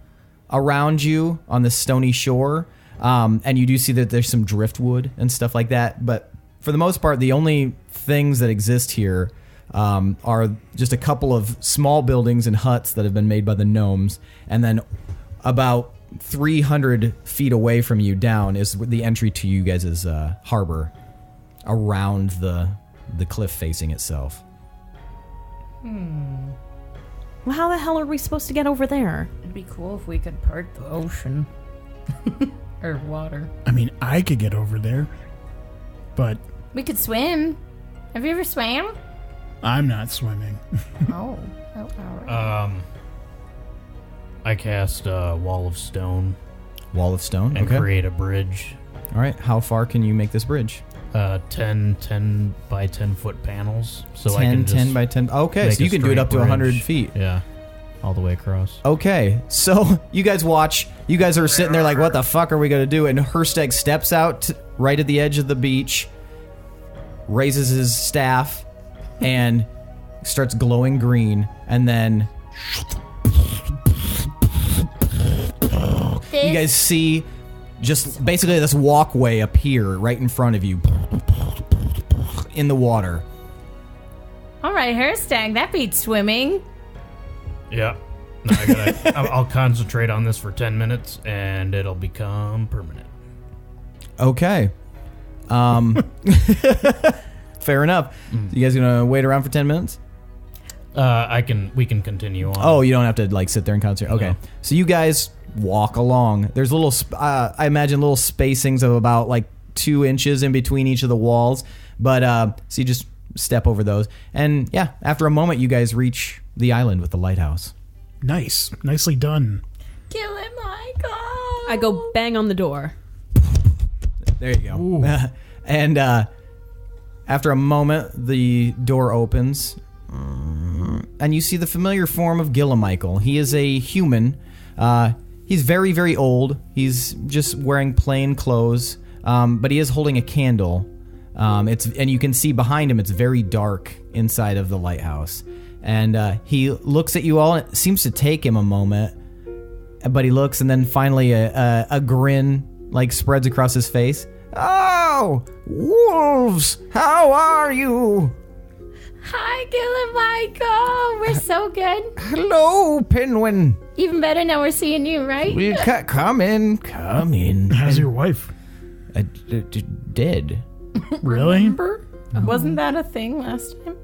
around you on the stony shore. And you do see that there's some driftwood and stuff like that. But for the most part, the only things that exist here are just a couple of small buildings and huts that have been made by the gnomes. And then about 300 feet away from you down is the entry to you guys' harbor around the cliff facing itself. Well, how the hell are we supposed to get over there? It'd be cool if we could part the ocean. Or water. I mean, I could get over there, but We could swim. Have you ever swam? I'm not swimming. Oh, all right. I cast a wall of stone Wall of stone? and Okay. create a bridge. All right. How far can you make this bridge? 10 by 10 foot panels. So 10, I can just 10 by 10. Okay, make so you a can do it up to straight 100 bridge. feet. Yeah, all the way across. Okay, so you guys watch. You guys are sitting there like, what the fuck are we going to do? And Hirstag steps out right at the edge of the beach, raises his staff, and starts glowing green. And then you guys see just basically this walkway appear right in front of you in the water. All right, Hirstag, that beats swimming. Yeah. No, I'll concentrate on this for 10 minutes, and it'll become permanent. Okay. Fair enough. You guys gonna wait around for 10 minutes? We can continue on. Oh, you don't have to like sit there and concentrate. Okay. No. So you guys walk along. There's little, I imagine little spacings of about like 2 inches in between each of the walls. But so you just step over those, and yeah, after a moment, you guys reach the island with the lighthouse. Nice. Nicely done. Kill him, Michael. I go bang on the door. There you go. And after a moment, the door opens, and you see the familiar form of Michael. He is a human. He's very, very old. He's just wearing plain clothes, but he is holding a candle. And you can see behind him, it's very dark inside of the lighthouse. And he looks at you all, and it seems to take him a moment, but he looks, and then finally a grin like spreads across his face. Oh, wolves, how are you? Hi, Michael. We're so good. Hello, Pinwin. Even better now we're seeing you, right? Come in. How's your wife? Dead. Really? Remember? Wasn't that a thing last time?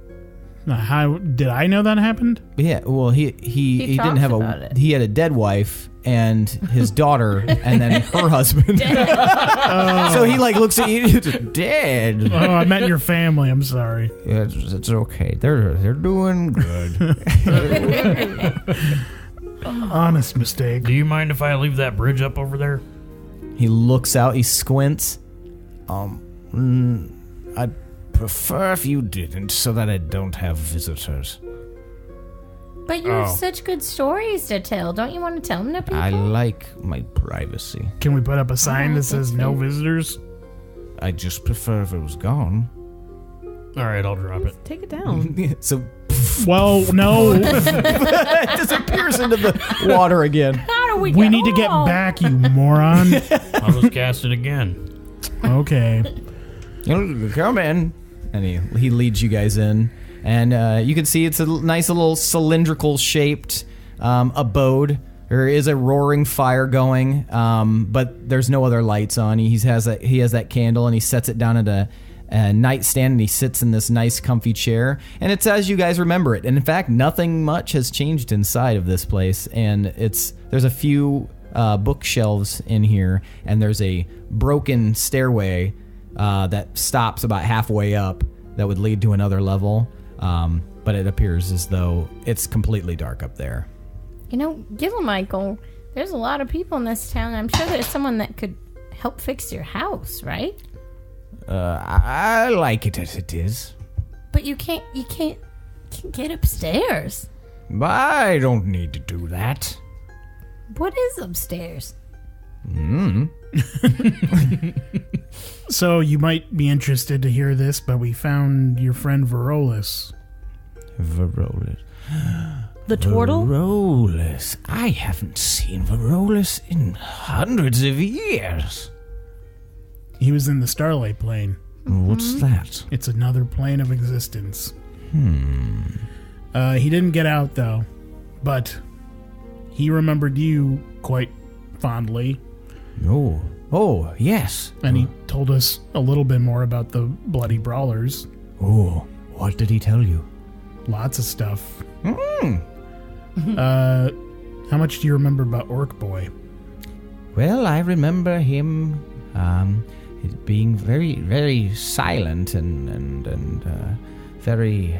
How did I know that happened? Yeah, well, he didn't talks have about it. he had a dead wife and his daughter and then her husband. So he like looks at you, dead. Oh, I meant your family. I'm sorry. Yeah, it's okay. They're doing good. Honest mistake. Do you mind if I leave that bridge up over there? He looks out, he squints. I'd prefer if you didn't, so that I don't have visitors. But you have such good stories to tell. Don't you want to tell them to people? I like my privacy. Can we put up a sign that says no visitors? I just prefer if it was gone. All right, I'll drop it. Take it down. So Well, no. it disappears into the water again. How do we We get need to get home? back, you moron. I'll just cast it again. Okay. Come in. And he leads you guys in. And you can see it's a nice little cylindrical shaped abode. There is a roaring fire going, but there's no other lights on. He has that candle, and he sets it down at a nightstand, and he sits in this nice comfy chair. And it's as you guys remember it. And in fact, nothing much has changed inside of this place. And there's a few bookshelves in here, and there's a broken stairway that stops about halfway up that would lead to another level. But it appears as though it's completely dark up there. You know, Michael, there's a lot of people in this town. I'm sure there's someone that could help fix your house, right? I like it as it is. But you can't get upstairs. I don't need to do that. What is upstairs? So you might be interested to hear this, but we found your friend Varolus. Varolus. The turtle? Varolus. I haven't seen Varolus in hundreds of years. He was in the Starlight Plane. What's that? It's another plane of existence. He didn't get out, though. But he remembered you quite fondly. Oh, yes. And he told us a little bit more about the Bloody Brawlers. Oh, what did he tell you? Lots of stuff. How much do you remember about Orc Boy? Well, I remember him being very, very silent and very,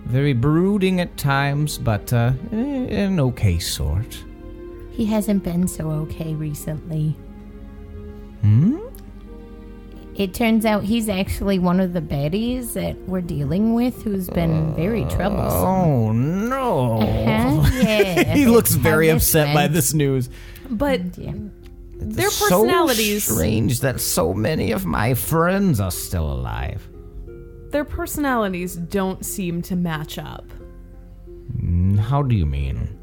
very brooding at times, but an okay sort. He hasn't been so okay recently. It turns out he's actually one of the baddies that we're dealing with who's been very troublesome. Oh, no. Yeah. He looks very How this upset by went. this news. But Yeah. their personalities, So strange that so many of my friends are still alive. their personalities don't seem to match up. How do you mean?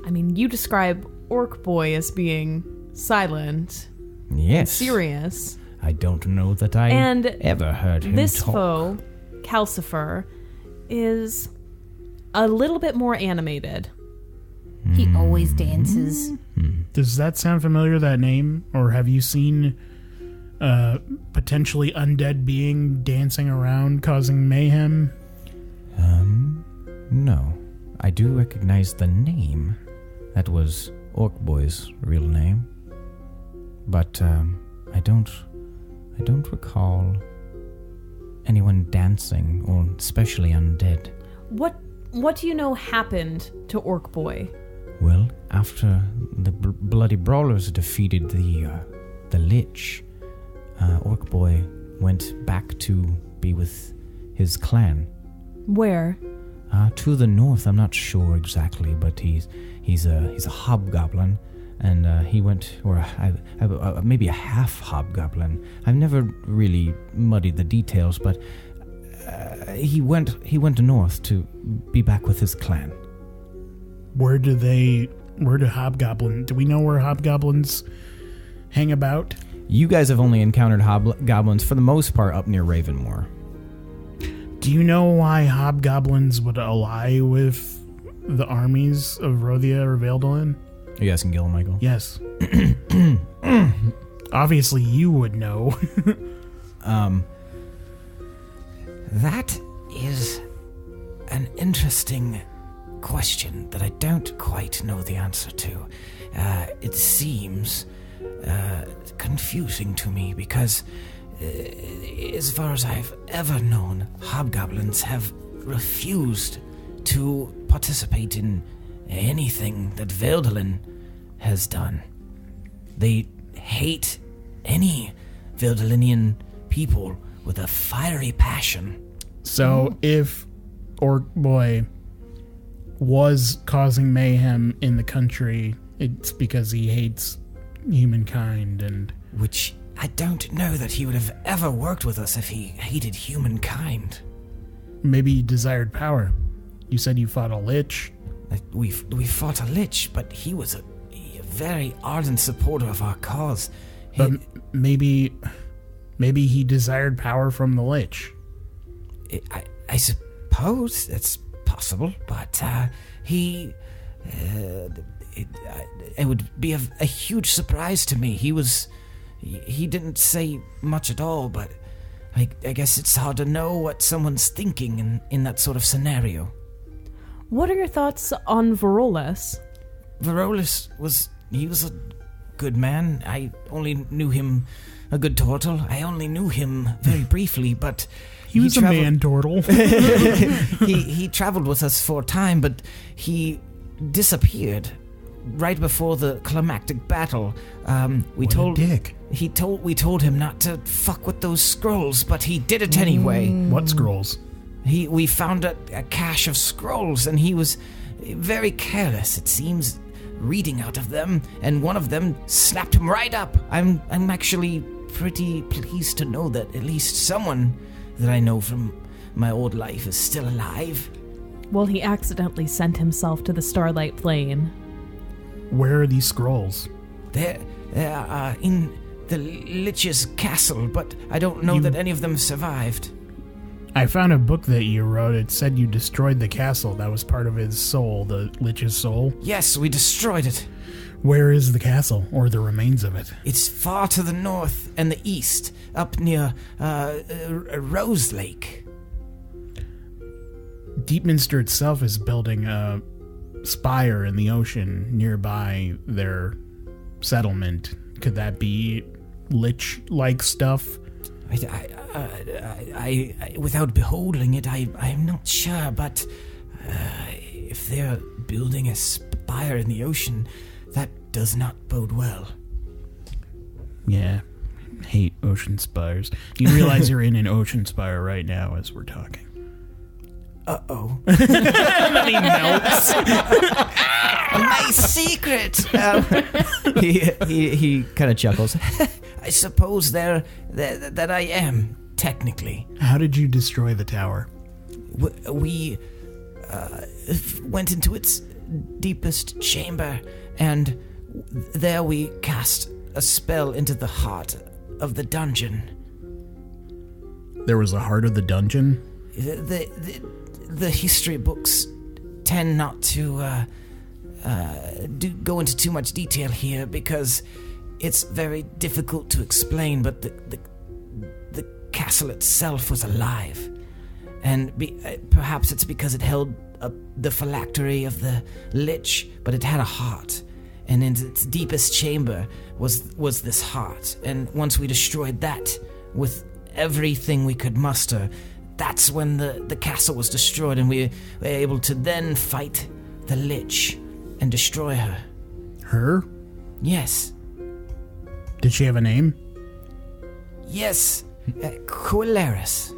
I mean, you describe Orc Boy as being silent, Yes. serious, I don't know that I and ever heard him this talk. foe, Calcifer, is a little bit more animated. He always dances. Does that sound familiar, that name? Or have you seen potentially undead being dancing around causing mayhem? No. I do recognize the name. That was Orc Boy's real name. But I don't recall anyone dancing, or especially undead. What do you know happened to Orc Boy? Well, after the bloody brawlers defeated the Lich, Orc Boy went back to be with his clan. Where? To the north. I'm not sure exactly, but he's a hobgoblin, and he went, or maybe a half hobgoblin. I've never really muddied the details, but he went north to be back with his clan. Where do hobgoblins? Do we know where hobgoblins hang about? You guys have only encountered hobgoblins for the most part up near Ravenmoor. Do you know why hobgoblins would ally with the armies of Rothia or Veldalin? Are you asking Gil, Michael? Yes. Obviously, you would know. That is an interesting question that I don't quite know the answer to. It seems confusing to me because, as far as I've ever known, hobgoblins have refused to participate in anything that Veldalin has done. They hate any Veldalinian people with a fiery passion. So if Orc Boy was causing mayhem in the country, it's because he hates humankind and... Which I don't know that he would have ever worked with us if he hated humankind. Maybe he desired power. You said you fought a lich. We fought a lich, but he was a very ardent supporter of our cause. But maybe he desired power from the lich. I suppose it's possible, but it would be a huge surprise to me. He didn't say much at all, but I guess it's hard to know what someone's thinking in that sort of scenario. What are your thoughts on Varolus? Varolus was a good man. I only knew him, a good turtle. I only knew him very briefly, but he was a man turtle. He traveled with us for a time, but he disappeared right before the climactic battle. We told him not to fuck with those scrolls, but he did it anyway. What scrolls? We found a cache of scrolls, and he was very careless, it seems, reading out of them, and one of them snapped him right up. I'm actually pretty pleased to know that at least someone that I know from my old life is still alive. Well, he accidentally sent himself to the Starlight Plain. Where are these scrolls? They're in the Lich's castle, but I don't know that any of them survived. I found a book that you wrote. It said you destroyed the castle. That was part of his soul, the Lich's soul. Yes, we destroyed it. Where is the castle, or the remains of it? It's far to the north and the east, up near Rose Lake. Deepminster itself is building a spire in the ocean nearby their settlement. Could that be Lich-like stuff? I without beholding it, I'm not sure, but if they're building a spire in the ocean, that does not bode well. Yeah, hate ocean spires. You realize you're in an ocean spire right now as we're talking. Uh-oh. And then he melts. My secret! He kind of chuckles. I suppose that I am, technically. How did you destroy the tower? We went into its deepest chamber, and there we cast a spell into the heart of the dungeon. There was a heart of the dungeon? The history books tend not to go into too much detail here because it's very difficult to explain, but the castle itself was alive. And perhaps it's because it held the phylactery of the Lich, but it had a heart. And in its deepest chamber was this heart. And once we destroyed that with everything we could muster, that's when the castle was destroyed, and we were able to then fight the Lich and destroy her. Her? Yes. Did she have a name? Yes. Coeleris.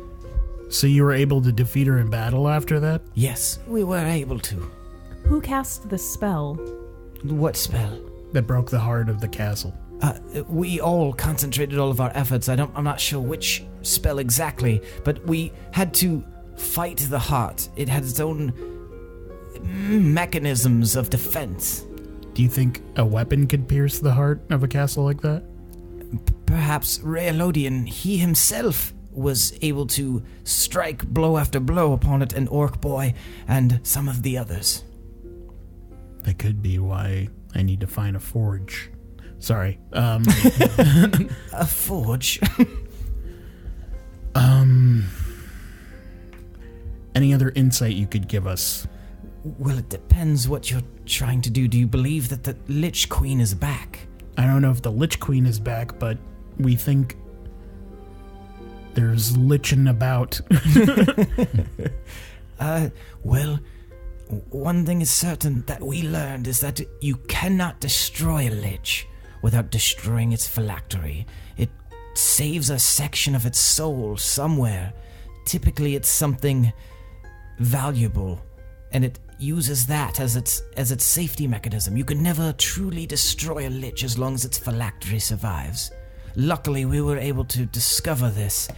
So you were able to defeat her in battle after that? Yes, we were able to. Who cast the spell? What spell? That broke the heart of the castle. We all concentrated all of our efforts. I'm not sure which spell exactly, but we had to fight the heart. It had its own mechanisms of defense. Do you think a weapon could pierce the heart of a castle like that? Perhaps Rayalodian, he himself was able to strike blow after blow upon it, and Orc Boy and some of the others. That could be why I need to find a forge. Sorry. A forge? Any other insight you could give us? Well, it depends what you're trying to do. Do you believe that the Lich Queen is back? I don't know if the Lich Queen is back, but we think there's lichin' about. Well, one thing is certain that we learned is that you cannot destroy a Lich without destroying its phylactery. It saves a section of its soul somewhere. Typically, it's something valuable, and it uses that as its safety mechanism. You can never truly destroy a Lich as long as its phylactery survives. Luckily, we were able to discover this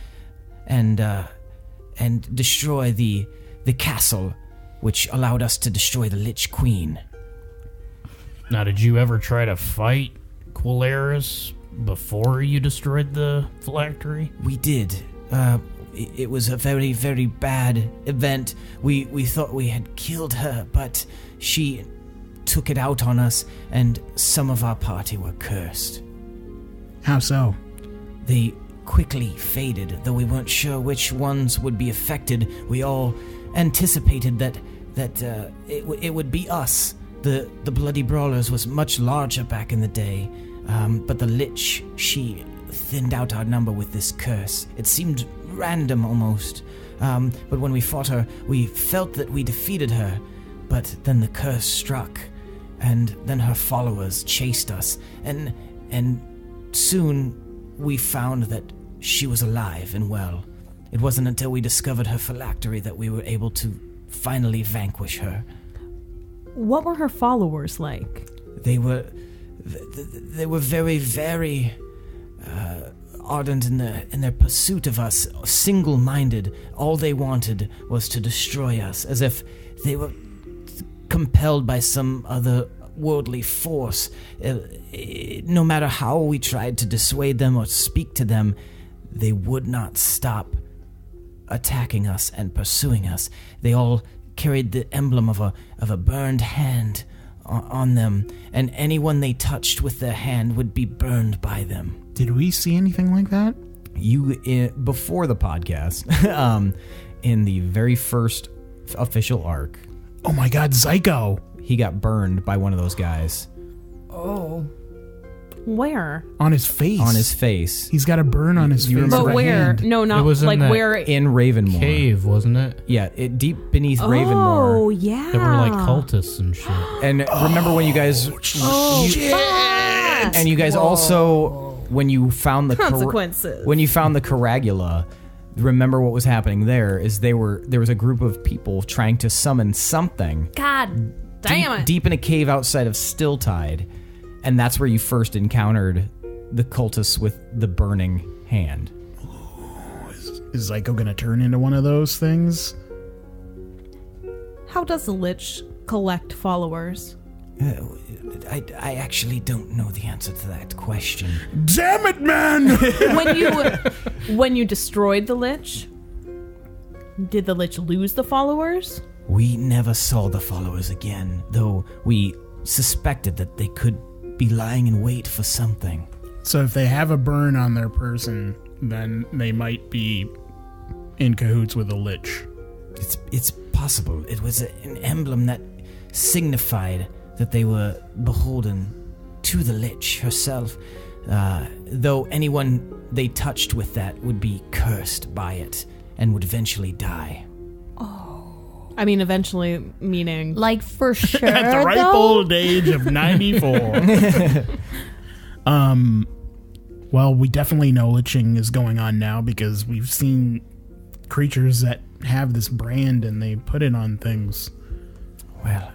and destroy the castle, which allowed us to destroy the Lich Queen. Now, did you ever try to fight Coeleris before you destroyed the phylactery? We did. It was a very, very bad event. We thought we had killed her, but she took it out on us, and some of our party were cursed. How so? They quickly faded, though we weren't sure which ones would be affected. We all anticipated that it would be us. The Bloody Brawlers was much larger back in the day, but the Lich, she thinned out our number with this curse. It seemed random almost, but when we fought her, we felt that we defeated her, but then the curse struck, and then her followers chased us, and soon we found that she was alive and well. It wasn't until we discovered her phylactery that we were able to finally vanquish her. What were her followers like? They were very, very ardent in their pursuit of us, single-minded. All they wanted was to destroy us, as if they were compelled by some other worldly force. No matter how we tried to dissuade them or speak to them, they would not stop attacking us and pursuing us. They all carried the emblem of a burned hand on them, and anyone they touched with their hand would be burned by them. Did we see anything like that? Before the podcast, in the very first official arc, Oh my god, Zyko! he got burned by one of those guys Oh. Where? On his face. on his face He's got a burn on his You face. remember But with a where? hand. No, not It was in like that where. in Ravenmoor. Cave, wasn't it? Yeah, deep beneath Oh, Ravenmoor. yeah. There were like cultists and shit. And remember when you guys and you guys also when you found the Consequences. when you found the Caragula, remember what was happening there is there was a group of people trying to summon something God damn it. deep in a cave outside of Stilltide, and that's where you first encountered the cultists with the burning hand. Is Zyko gonna turn into one of those things? How does the Lich collect followers? I actually don't know the answer to that question. Damn it, man! When you destroyed the Lich, did the Lich lose the followers? We never saw the followers again, though we suspected that they could be lying in wait for something. So if they have a burn on their person, then they might be in cahoots with a lich. It's possible. It was an emblem that signified that they were beholden to the lich herself, though anyone they touched with that would be cursed by it and would eventually die. I mean, eventually, meaning... Like, for sure, At the ripe though? old age of 94. Well, we definitely know liching is going on now because we've seen creatures that have this brand and they put it on things. Well,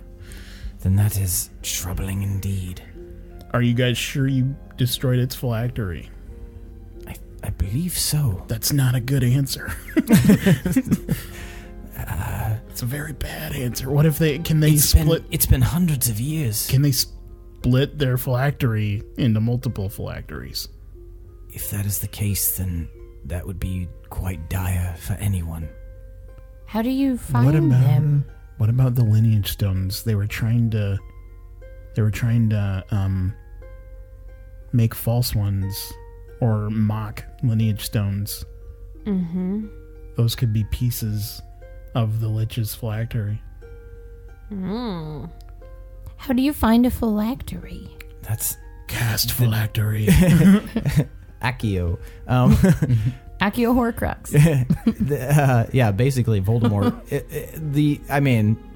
then that is troubling indeed. Are you guys sure you destroyed its phylactery? I believe so. That's not a good answer. It's a very bad answer. What if can they split? It's been hundreds of years. Can they split their phylactery into multiple phylacteries? If that is the case, then that would be quite dire for anyone. How do you find them? What about the lineage stones? They were trying to make false ones or mock lineage stones. Mm-hmm. Those could be pieces of the lich's phylactery. Mm. How do you find a phylactery? That's Cast phylactery. Accio. Accio Horcrux. Yeah, basically Voldemort.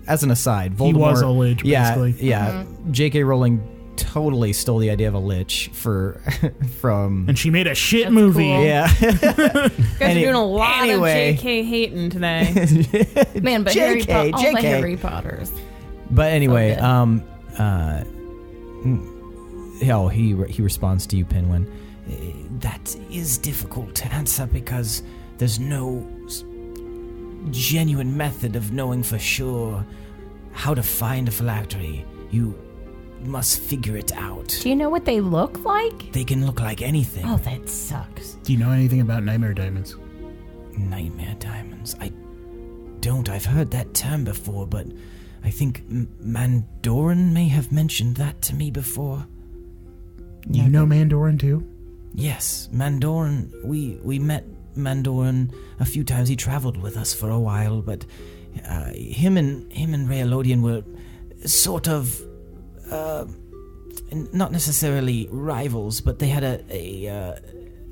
As an aside, Voldemort. He was a lich, basically. Yeah. J.K. Rowling totally stole the idea of a lich from. And she made a shit That's movie. cool. Yeah. You guys are doing a lot of JK hating today. Man, but JK, all the JK. Harry Potters. But anyway, So he responds to you, Pinwin. that is difficult to answer because there's no genuine method of knowing for sure how to find a phylactery. You must figure it out. Do you know what they look like? They can look like anything. Oh, that sucks. Do you know anything about nightmare diamonds? Nightmare diamonds. I don't. I've heard that term before, but I think Mandoran may have mentioned that to me before. You know Mandoran too? Yes, Mandoran. We met Mandoran a few times. He traveled with us for a while, but him and Rayalodian were sort of not necessarily rivals, but they had a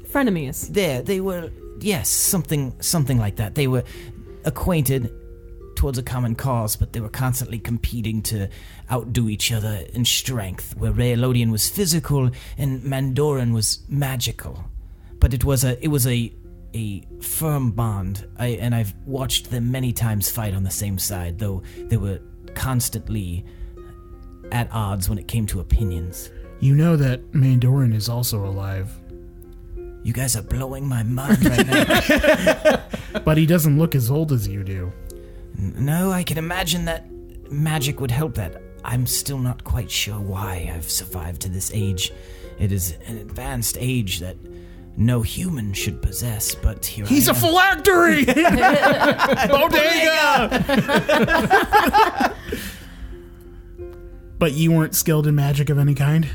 Frenemies. they were, yes, something like that. They were acquainted towards a common cause, but they were constantly competing to outdo each other in strength, where Rayalodian was physical and Mandoran was magical. But it was a firm bond, and I've watched them many times fight on the same side, though they were constantly at odds when it came to opinions. You know that Mandoran is also alive. You guys are blowing my mind right now. But he doesn't look as old as you do. No, I can imagine that magic would help that. I'm still not quite sure why I've survived to this age. It is an advanced age that no human should possess, but here He's I a am. phylactery! Bodega! But you weren't skilled in magic of any kind?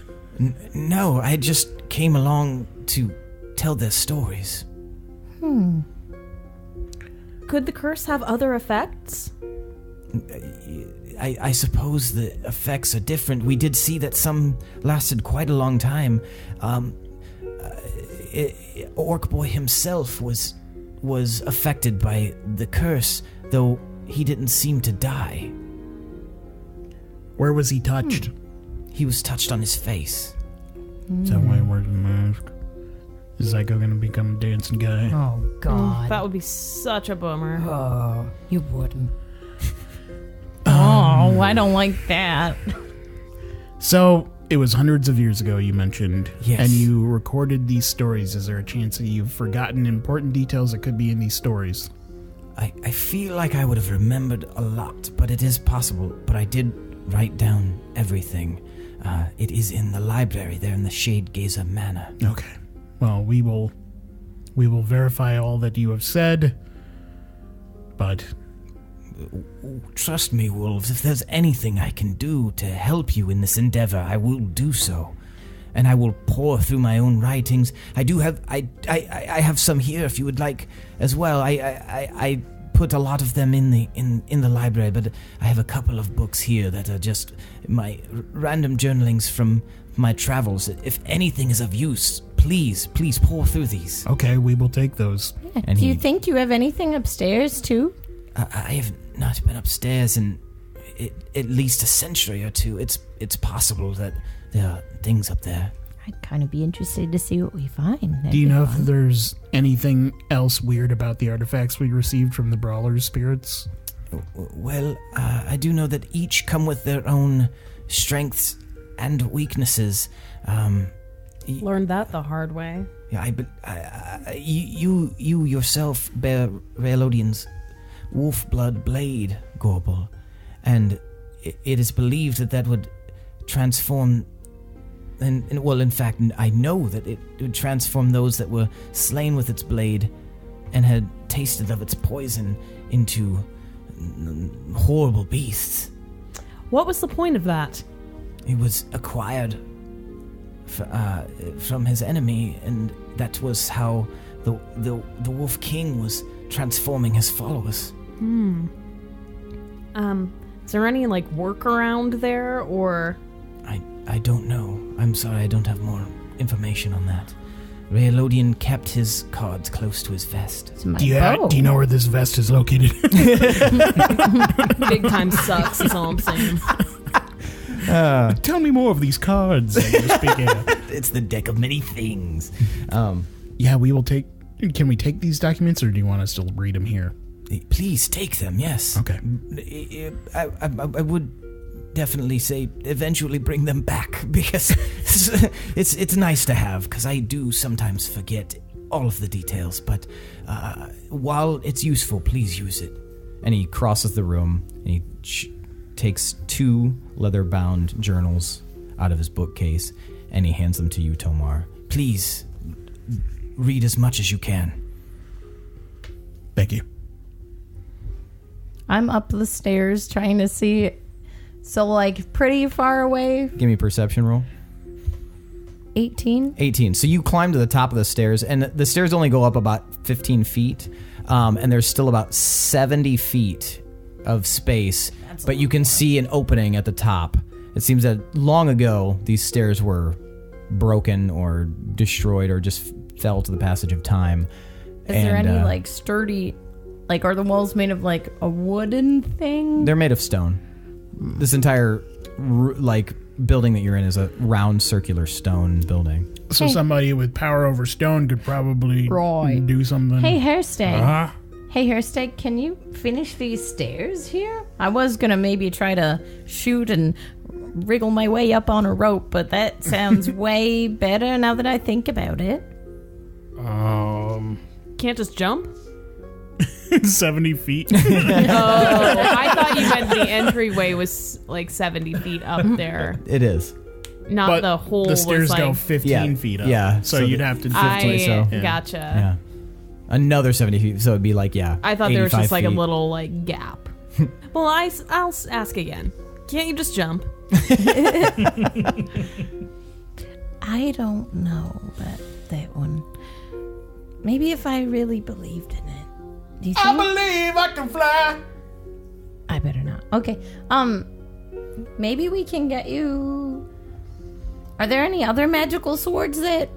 No, I just came along to tell their stories. Could the curse have other effects? I suppose the effects are different. We did see that some lasted quite a long time. Orc Boy himself was affected by the curse, though he didn't seem to die. Where was he touched? He was touched on his face. Is that why he wears the mask? Is Zyko gonna become a dancing guy? Oh, God. That would be such a bummer. Oh, you wouldn't. Oh, I don't like that. So, it was hundreds of years ago, you mentioned. Yes. And you recorded these stories. Is there a chance that you've forgotten important details that could be in these stories? I feel like I would have remembered a lot, but it is possible. But I did write down everything. It is in the library there in the Shade Gazer Manor. Okay. Well, we will verify all that you have said, but trust me, wolves, if there's anything I can do to help you in this endeavor, I will do so. And I will pour through my own writings. I have some here if you would like as well. I put a lot of them in the library, but I have a couple of books here that are just my random journalings from my travels. If anything is of use, please pour through these. Okay, we will take those. Yeah. And Do you think you have anything upstairs too? I have not been upstairs in at least a century or two. It's possible that there are things up there. I'd kind of be interested to see what we find. That'd Do you be know if fun. there's anything else weird about the artifacts we received from the Brawler's spirits? Well, I do know that each come with their own strengths and weaknesses. Learned that the hard way. Yeah, you yourself bear Raelodian's wolf blood blade, Gorbel, and it is believed that would transform. And well, in fact, I know that it would transform those that were slain with its blade and had tasted of its poison into horrible beasts. What was the point of that? It was acquired from his enemy, and that was how the Wolf King was transforming his followers. Is there any workaround there, or? I don't know. I'm sorry, I don't have more information on that. Raelodian kept his cards close to his vest. It's my Do you bow. know where this vest is located? Big time sucks, is all I'm saying. Tell me more of these cards. It's the deck of many things. Yeah, we will take... Can we take these documents, or do you want us to read them here? Please take them, yes. Okay. I would definitely say eventually bring them back, because it's nice to have, because I do sometimes forget all of the details, but while it's useful, please use it. And he crosses the room, and he takes 2 leather-bound journals out of his bookcase, and he hands them to you, Tomar. Please read as much as you can. Thank you. I'm up the stairs trying to see. So, pretty far away. Give me a perception roll. 18. 18. So you climb to the top of the stairs, and the stairs only go up about 15 feet, and there's still about 70 feet of space, but you can see an opening at the top. It seems that long ago, these stairs were broken or destroyed or just fell to the passage of time. Is there any, sturdy... are the walls made of, a wooden thing? They're made of stone. This entire, building that you're in is a round, circular stone building. So somebody with power over stone could probably do something. Hey, Hirstag. Uh-huh. Hey, Hirstag, can you finish these stairs here? I was going to maybe try to shoot and wriggle my way up on a rope, but that sounds way better now that I think about it. Can't just jump? 70 feet. Oh, I thought you meant the entryway was 70 feet up there. It is. Not But the whole the stairs was go 15 feet up. Yeah, So, so you'd the- have to... I so. gotcha. Yeah. Another 70 feet, so it'd be I thought there was 85 just a feet. little gap. Well, I'll ask again. Can't you just jump? I don't know about that one. Maybe if I really believed in it. Do you think? I believe I can fly. I better not. Okay. Maybe we can get you... Are there any other magical swords that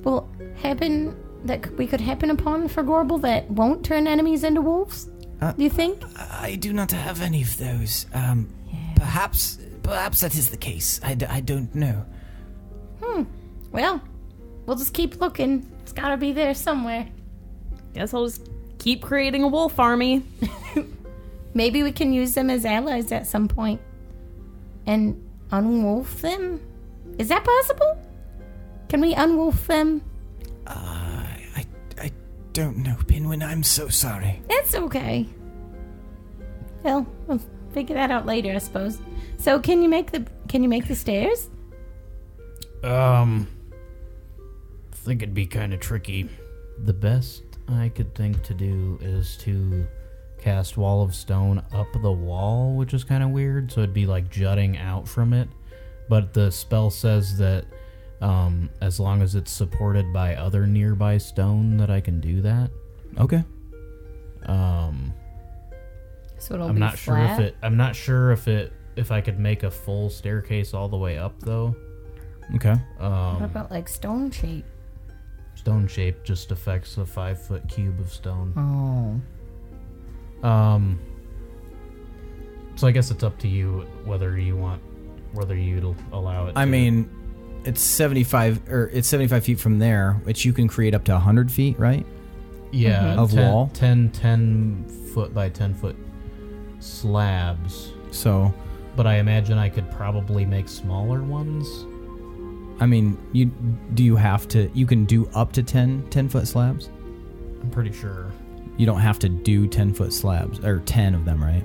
will happen, that we could happen upon for Gorbel that won't turn enemies into wolves? Do you think? I do not have any of those. Perhaps that is the case. I don't know. Well, we'll just keep looking. It's gotta be there somewhere. Guess I'll just keep creating a wolf army. Maybe we can use them as allies at some point and unwolf them. Is that possible? Can we unwolf them? I don't know, Pinwin. I'm so sorry. It's okay. Well, we'll figure that out later, I suppose. So, can you make the stairs? I think it'd be kind of tricky. The best I could think to do is to cast Wall of Stone up the wall, which is kind of weird. So it'd be like jutting out from it. But the spell says that as long as it's supported by other nearby stone, that I can do that. Okay. So it'll I'm be not flat? sure if I could make a full staircase all the way up though. Okay. What about like stone shape? Stone shape just affects a 5-foot cube of stone. Oh. So I guess it's up to you whether you'll allow it. I mean, it's 75 feet from there, which you can create up to 100 feet, right? yeah, Of wall? 10 foot by 10 foot slabs. So, But I imagine I could probably make smaller ones. I mean, you can do up to 10-foot slabs? I'm pretty sure. You don't have to do 10-foot slabs, or 10 of them, right?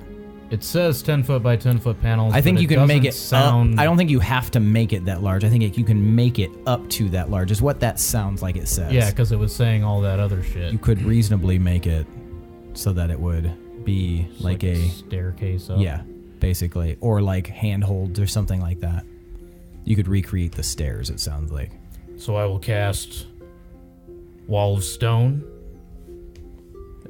It says 10 foot by 10 foot panels. I think but you can make it sound. up. I don't think you have to make it that large. I think you can make it up to that large, is what that sounds like it says. Yeah, because it was saying all that other shit. You could reasonably make it so that it would be It's like a staircase up. yeah, basically, or like handholds or something like that. You could recreate the stairs, it sounds like. So I will cast Wall of Stone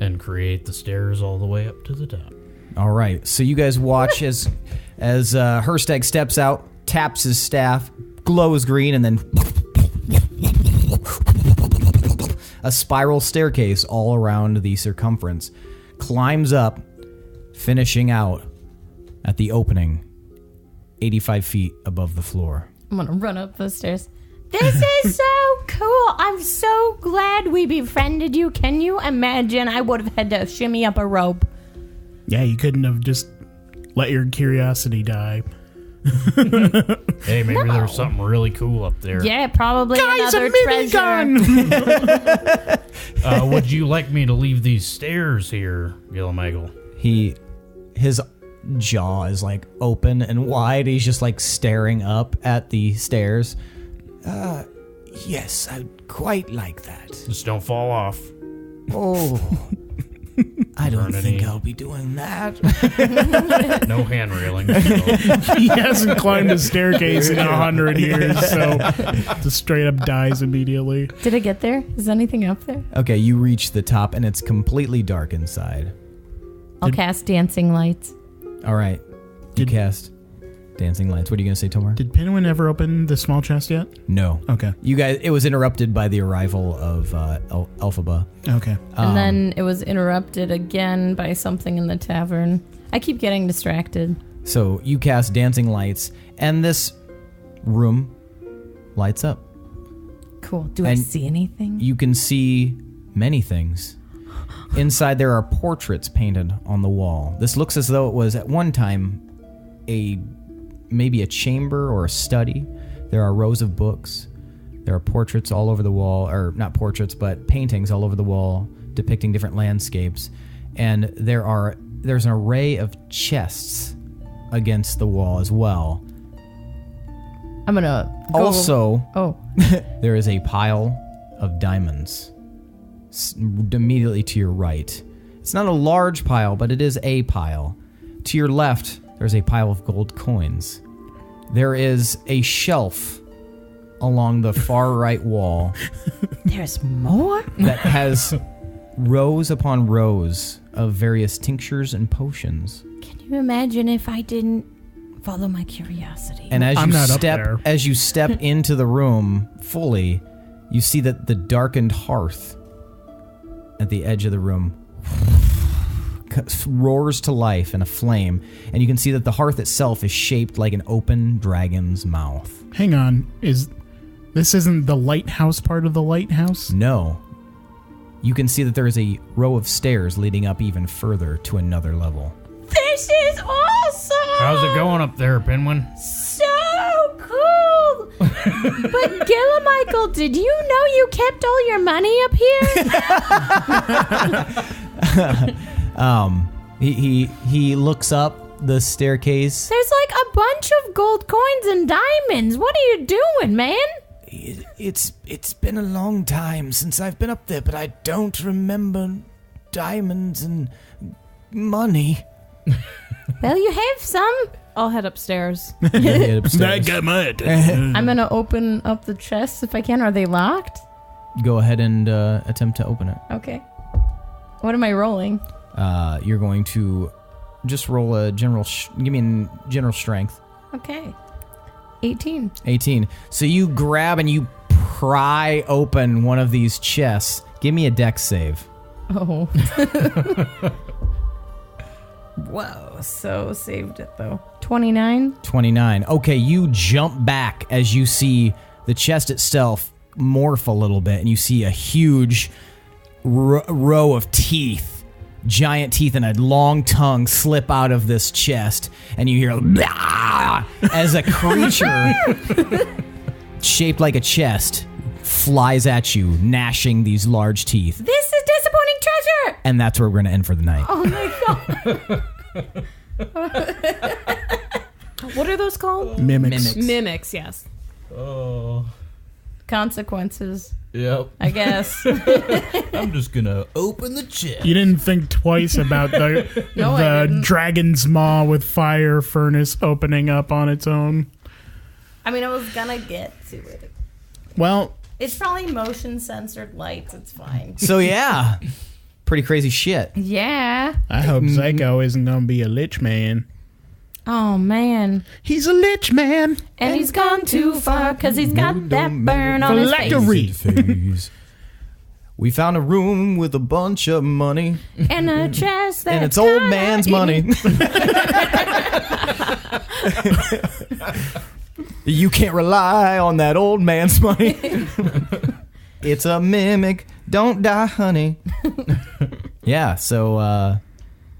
and create the stairs all the way up to the top. All right, so you guys watch as Hirstag steps out, taps his staff, glows green, and then a spiral staircase all around the circumference climbs up, finishing out at the opening 85 feet above the floor. I'm gonna run up the stairs. This is so cool. I'm so glad we befriended you. Can you imagine? I would have had to shimmy up a rope. Yeah, you couldn't have just let your curiosity die. Hey, maybe there's something really cool up there. Yeah, probably Guys, another a treasure. minigun! Would you like me to leave these stairs here, Gilmichael? His jaw is like open and wide. He's just like staring up at the stairs. Yes, I'd quite like that. Just don't fall off. Oh, I don't Burn think any- I'll be doing that. No hand railing. He hasn't climbed a staircase in 100 years, so just straight up dies immediately. Did it get there? Is anything up there? Okay, you reach the top and it's completely dark inside. I'll cast dancing lights. All right, you cast dancing lights. What are you gonna say, Tomar? Did Pinwin ever open the small chest yet? No. Okay. You guys, it was interrupted by the arrival of Elphaba. Okay. And then it was interrupted again by something in the tavern. I keep getting distracted. So you cast dancing lights, and this room lights up. Cool. Do I And see anything? You can see many things. Inside there are portraits painted on the wall. This looks as though it was at one time maybe a chamber or a study. There are rows of books. There are portraits all over the wall, or not portraits, but paintings all over the wall depicting different landscapes. And there's an array of chests against the wall as well. I'm gonna go. Also, Oh, there is a pile of diamonds immediately to your right. It's not a large pile, but it is a pile. To your left, there's a pile of gold coins. There is a shelf along the far right wall there's more? that has rows upon rows of various tinctures and potions. Can you imagine if I didn't follow my curiosity? And as I'm you not up there. step into the room fully, you see that the darkened hearth at the edge of the room roars to life in a flame, and you can see that the hearth itself is shaped like an open dragon's mouth. Hang on. This isn't the lighthouse part of the lighthouse? No. You can see that there is a row of stairs leading up even further to another level. This is awesome! How's it going up there, Pinwin? So cool! But Gilmichael, did you know you kept all your money up here? He looks up the staircase. There's like a bunch of gold coins and diamonds. What are you doing, man? It's been a long time since I've been up there, but I don't remember diamonds and money. Well, you have some. I'll head upstairs. That got my attention. I'm gonna open up the chests if I can. Are they locked? Go ahead and attempt to open it. Okay. What am I rolling? You're going to just roll a general. Give me a general strength. Okay. 18. 18. So you grab and you pry open one of these chests. Give me a dex save. Oh. Whoa. So saved it though. 29. 29. Okay, you jump back as you see the chest itself morph a little bit, and you see a huge row of teeth, giant teeth and a long tongue slip out of this chest, and you hear "Blah!" as a creature shaped like a chest flies at you, gnashing these large teeth. This is disappointing treasure! And that's where we're going to end for the night. Oh my god. What are those called? Mimics. Mimics, yes. Oh. Consequences, Yep. I guess. I'm just gonna open the chest. You didn't think twice about the No, I the didn't. dragon's maw with fire furnace opening up on its own. I mean, I was gonna get to it. Well, It's probably motion censored lights. It's fine. So yeah, pretty crazy shit. Yeah. I hope Zyko isn't gonna be a lich man. Oh man. He's a lich man. And he's gone too far because he's got that burn on his face. Phylactery. We found a room with a bunch of money, And a chest that's and it's old man's tiny. money. You can't rely on that old man's money. It's a mimic. Don't die, honey. Yeah, so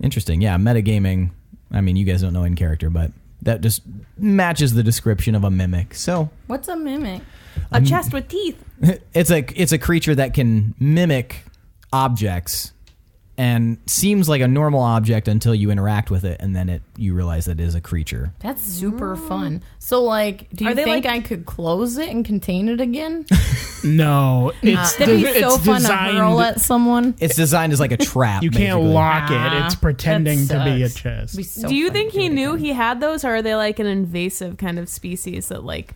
interesting. Yeah, metagaming. I mean, you guys don't know in character, but that just matches the description of a mimic. So What's a mimic? A chest with teeth. it's a creature that can mimic objects and seems like a normal object until you interact with it, and then you realize that it is a creature. That's super fun. So, like, do you Are they think like- I could close it and contain it again? No, it's That'd be so it's fun to designed. hurl at someone. It's designed as like a trap. You can't basically. lock it. It's pretending that to be a sucks. chest. Be so Do you fun think to he do it knew again. he had those, or are they like an invasive kind of species that like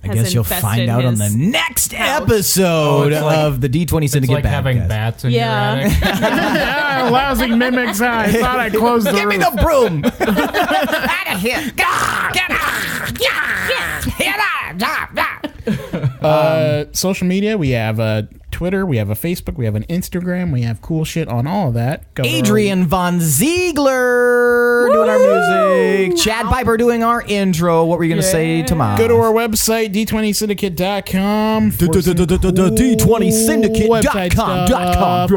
I has guess you'll infested find out on the his next house? episode it's like- of the D20 It's Syndicate like having Podcast. bats in Yeah. your attic. Ah, lousy mimics. I thought I closed the Give me roof. the broom! Out of here! Get out! Social media, we have a Twitter, we have a Facebook, we have an Instagram, we have cool shit on all of that. Go to our- Adrian Von Ziegler doing our music. Chad Piper doing our intro. What were you going to say, Tomas? Go to our website, d20syndicate.com.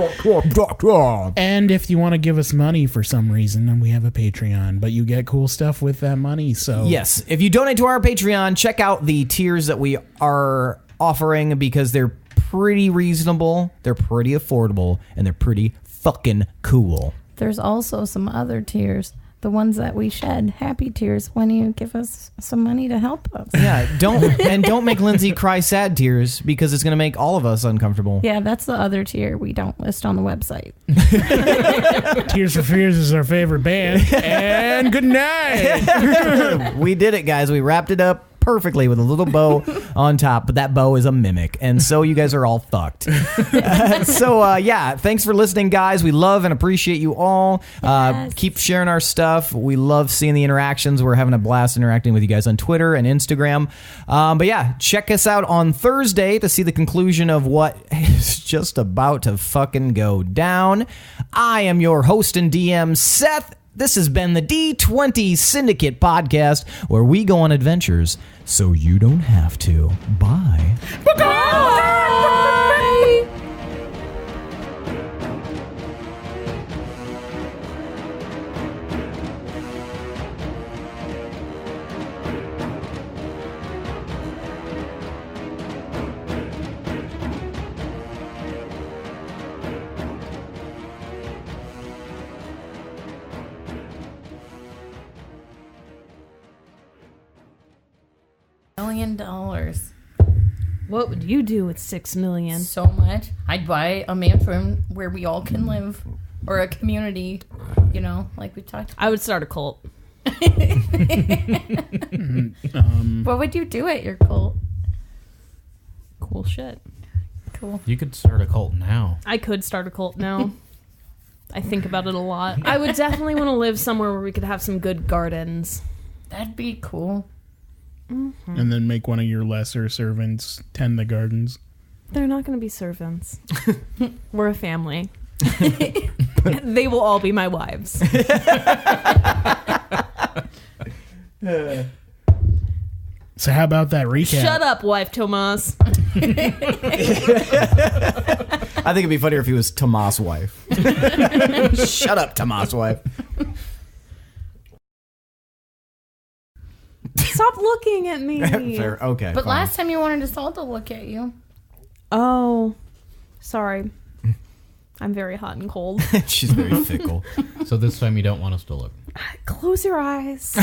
D20syndicate.com. And if you want to give us money for some reason, then we have a Patreon, but you get cool stuff with that money. So Yes, if you donate to our Patreon, check out the tiers that we are offering because they're pretty reasonable, they're pretty affordable, and they're pretty fucking cool. There's also some other tiers. The ones that we shed, happy tears, when you give us some money to help us. Yeah, don't make Lindsey cry sad tears because it's going to make all of us uncomfortable. Yeah, that's the other tier we don't list on the website. Tears for Fears is our favorite band. And good night. We did it, guys. We wrapped it up perfectly with a little bow on top, but that bow is a mimic, and so you guys are all fucked. Yeah, thanks for listening, guys. We love and appreciate you all. Yes. Keep sharing our stuff. We love seeing the interactions. We're having a blast interacting with you guys on Twitter and Instagram. But yeah, check us out on Thursday to see the conclusion of what is just about to fucking go down. I am your host and DM, Seth. This has been the D20 Syndicate Podcast, where we go on adventures so you don't have to. Bye. $1 million. what would you do with $6 million? So much. I'd buy a mansion where we all can live. or a community, like we talked about. I would start a cult. What would you do at your cult? Cool shit. Cool. You could start a cult now. I could start a cult now. I think about it a lot. I would definitely want to live somewhere where we could have some good gardens. That'd be cool. Mm-hmm. And then make one of your lesser servants tend the gardens. They're not going to be servants. We're a family. They will all be my wives. So how about that recap? Shut up, wife Tomas. I think it'd be funnier if he was Tomas' wife. Shut up, Tomas' wife. Stop looking at me. Fair. Okay. But fine. last time you wanted us all to look at you. Oh, sorry. I'm very hot and cold. She's very fickle. So this time you don't want us to look. Close your eyes.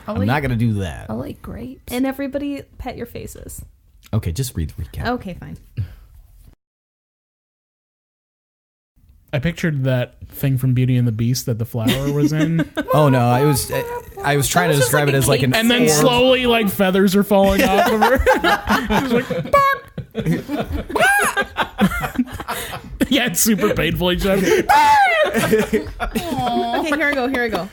I'm not going to do that. I like grapes. And everybody pet your faces. Okay, just read the recap. Okay, fine. I pictured that thing from Beauty and the Beast that the flower was in. Oh no, I was trying to describe it as like an And then orb. slowly, like, feathers are falling off of her. It's like, yeah, it's super painful each time. Okay, here I go.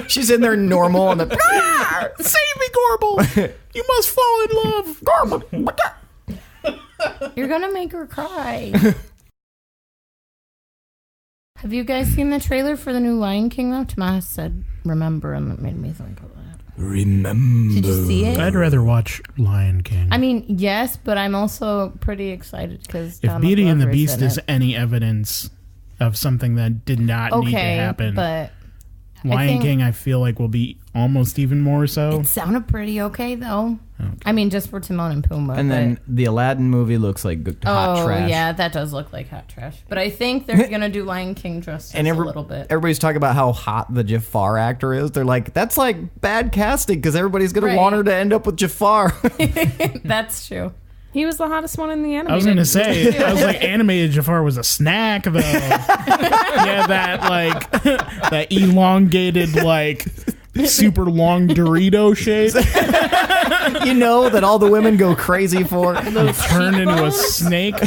She's in there normal and the Save me, Gorbel! You must fall in love! Gorbel! You're gonna make her cry. Have you guys seen the trailer for the new Lion King though? Tomas said remember, and that made me think of that. Remember. Did you see it? I'd rather watch Lion King. I mean, yes, but I'm also pretty excited because if Beauty and the Beast is any evidence of something that did not need to happen, but Lion King, I feel like, will be almost even more so. it sounded pretty okay though. Okay. I mean, just for Timon and Pumbaa. And then the Aladdin movie looks like hot trash. Oh yeah, that does look like hot trash. But I think they're gonna do Lion King justice a little bit. Everybody's talking about how hot the Jafar actor is. They're like, that's like bad casting because everybody's gonna want her to end up with Jafar. That's true. He was the hottest one in the animated. I was going to say, I was like, animated Jafar was a snack, though. Yeah, that elongated, like, super long Dorito shape. You know that all the women go crazy for. Turn into a snake.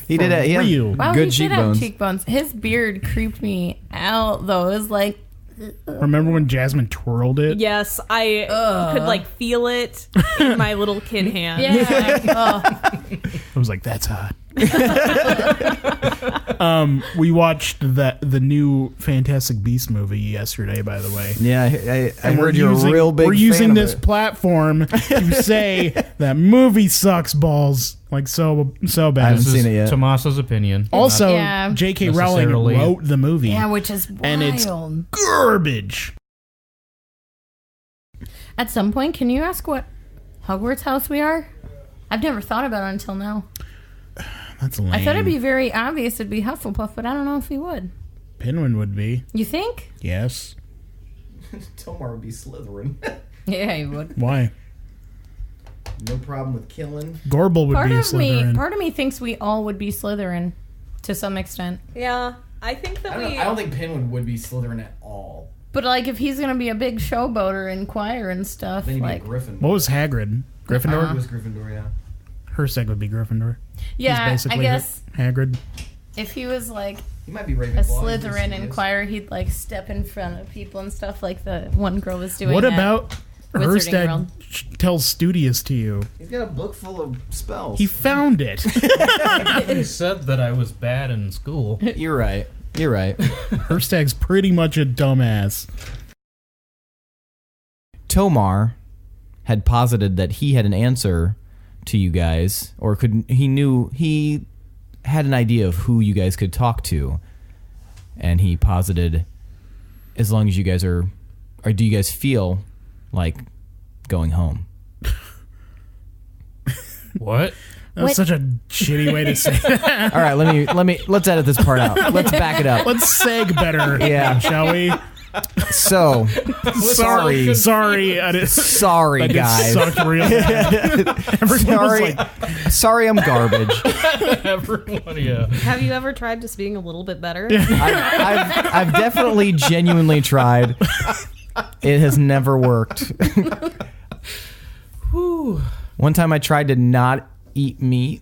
He did it. He had Wow, good he did have cheekbones. cheekbones. His beard creeped me out, though. It was like... Remember when Jasmine twirled it? Yes, I could like feel it in my little kid hand. Yeah. I was like, that's hot. We watched the new Fantastic Beasts movie yesterday, by the way. Yeah, I heard you're a real big We're fan using of this it. platform to say that movie sucks balls, like so bad. I haven't seen it yet. Tomas's opinion. Also, Yeah. J.K. Rowling Necessarily. wrote the movie. Yeah, which is wild. And it's garbage. At some point, can you ask what Hogwarts house we are? I've never thought about it until now. That's lame. I thought it'd be very obvious it'd be Hufflepuff, but I don't know if he would. Pinwin would be. You think? Yes. Tomar would be Slytherin. Yeah, he would. Why? No problem with killing. Gorbel would Part be a of Slytherin. part of me thinks we all would be Slytherin to some extent. Yeah, I think that I don't think Pinwin would be Slytherin at all. But like, if he's gonna be a big showboater and choir and stuff, Then he'd like, be Gryffindor. What was Hagrid? Gryffindor? He was Gryffindor, yeah. Hirstag would be Gryffindor. yeah, He's I basically guess Hagrid. if he was like He might be a Ravenclaw. Slytherin and choir, he'd like step in front of people and stuff like the one girl was doing. What at about Wizarding World. Hirstag tells Studious to you? He's got a book full of spells. He found it. He said that I was bad in school. You're right. You're right. Hirstag's pretty much a dumbass. Tomar had posited that he had an answer to you guys, or he had an idea of who you guys could talk to, and he posited, as long as you guys or do you guys feel like going home? What? That's such a shitty way to say that. All right, let's edit this part out. Let's back it up. Let's seg better, Yeah. shall we? So, sorry. Sorry, I didn't. Sorry, guys. Sucked real bad. Sorry, I'm garbage. Everyone, yeah. Have you ever tried just being a little bit better? I've definitely genuinely tried. It has never worked. One time I tried to not eat meat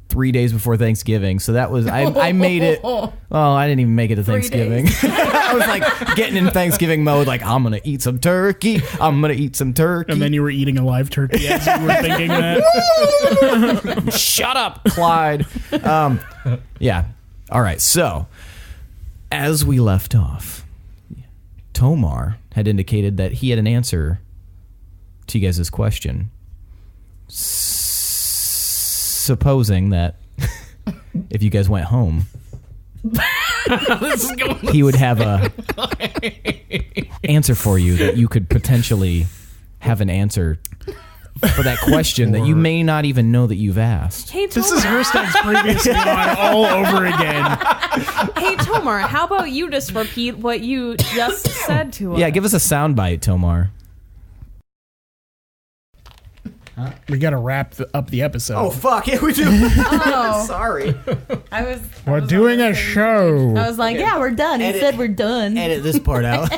3 days before Thanksgiving. So that was, I made it. Oh, I didn't even make it to Thanksgiving. I was like getting in Thanksgiving mode, like, I'm going to eat some turkey. I'm going to eat some turkey. And then you were eating a live turkey as you were thinking that. Shut up, Clyde. Yeah. All right. So, as we left off, Tomar had indicated that he had an answer to you guys' question. Supposing that if you guys went home, he would have a answer for you that you could potentially have an answer for that question that you may not even know that you've asked. Hey, This is Tomar. Hirstag's previously on all over again. Hey, Tomar, how about you just repeat what you just said to us? Yeah, give us a soundbite, Tomar. We got to wrap up the episode. Oh, fuck. Yeah, we do. Oh, Sorry. We're doing a show. I was like, yeah, we're done. He said we're done. Edit this part out.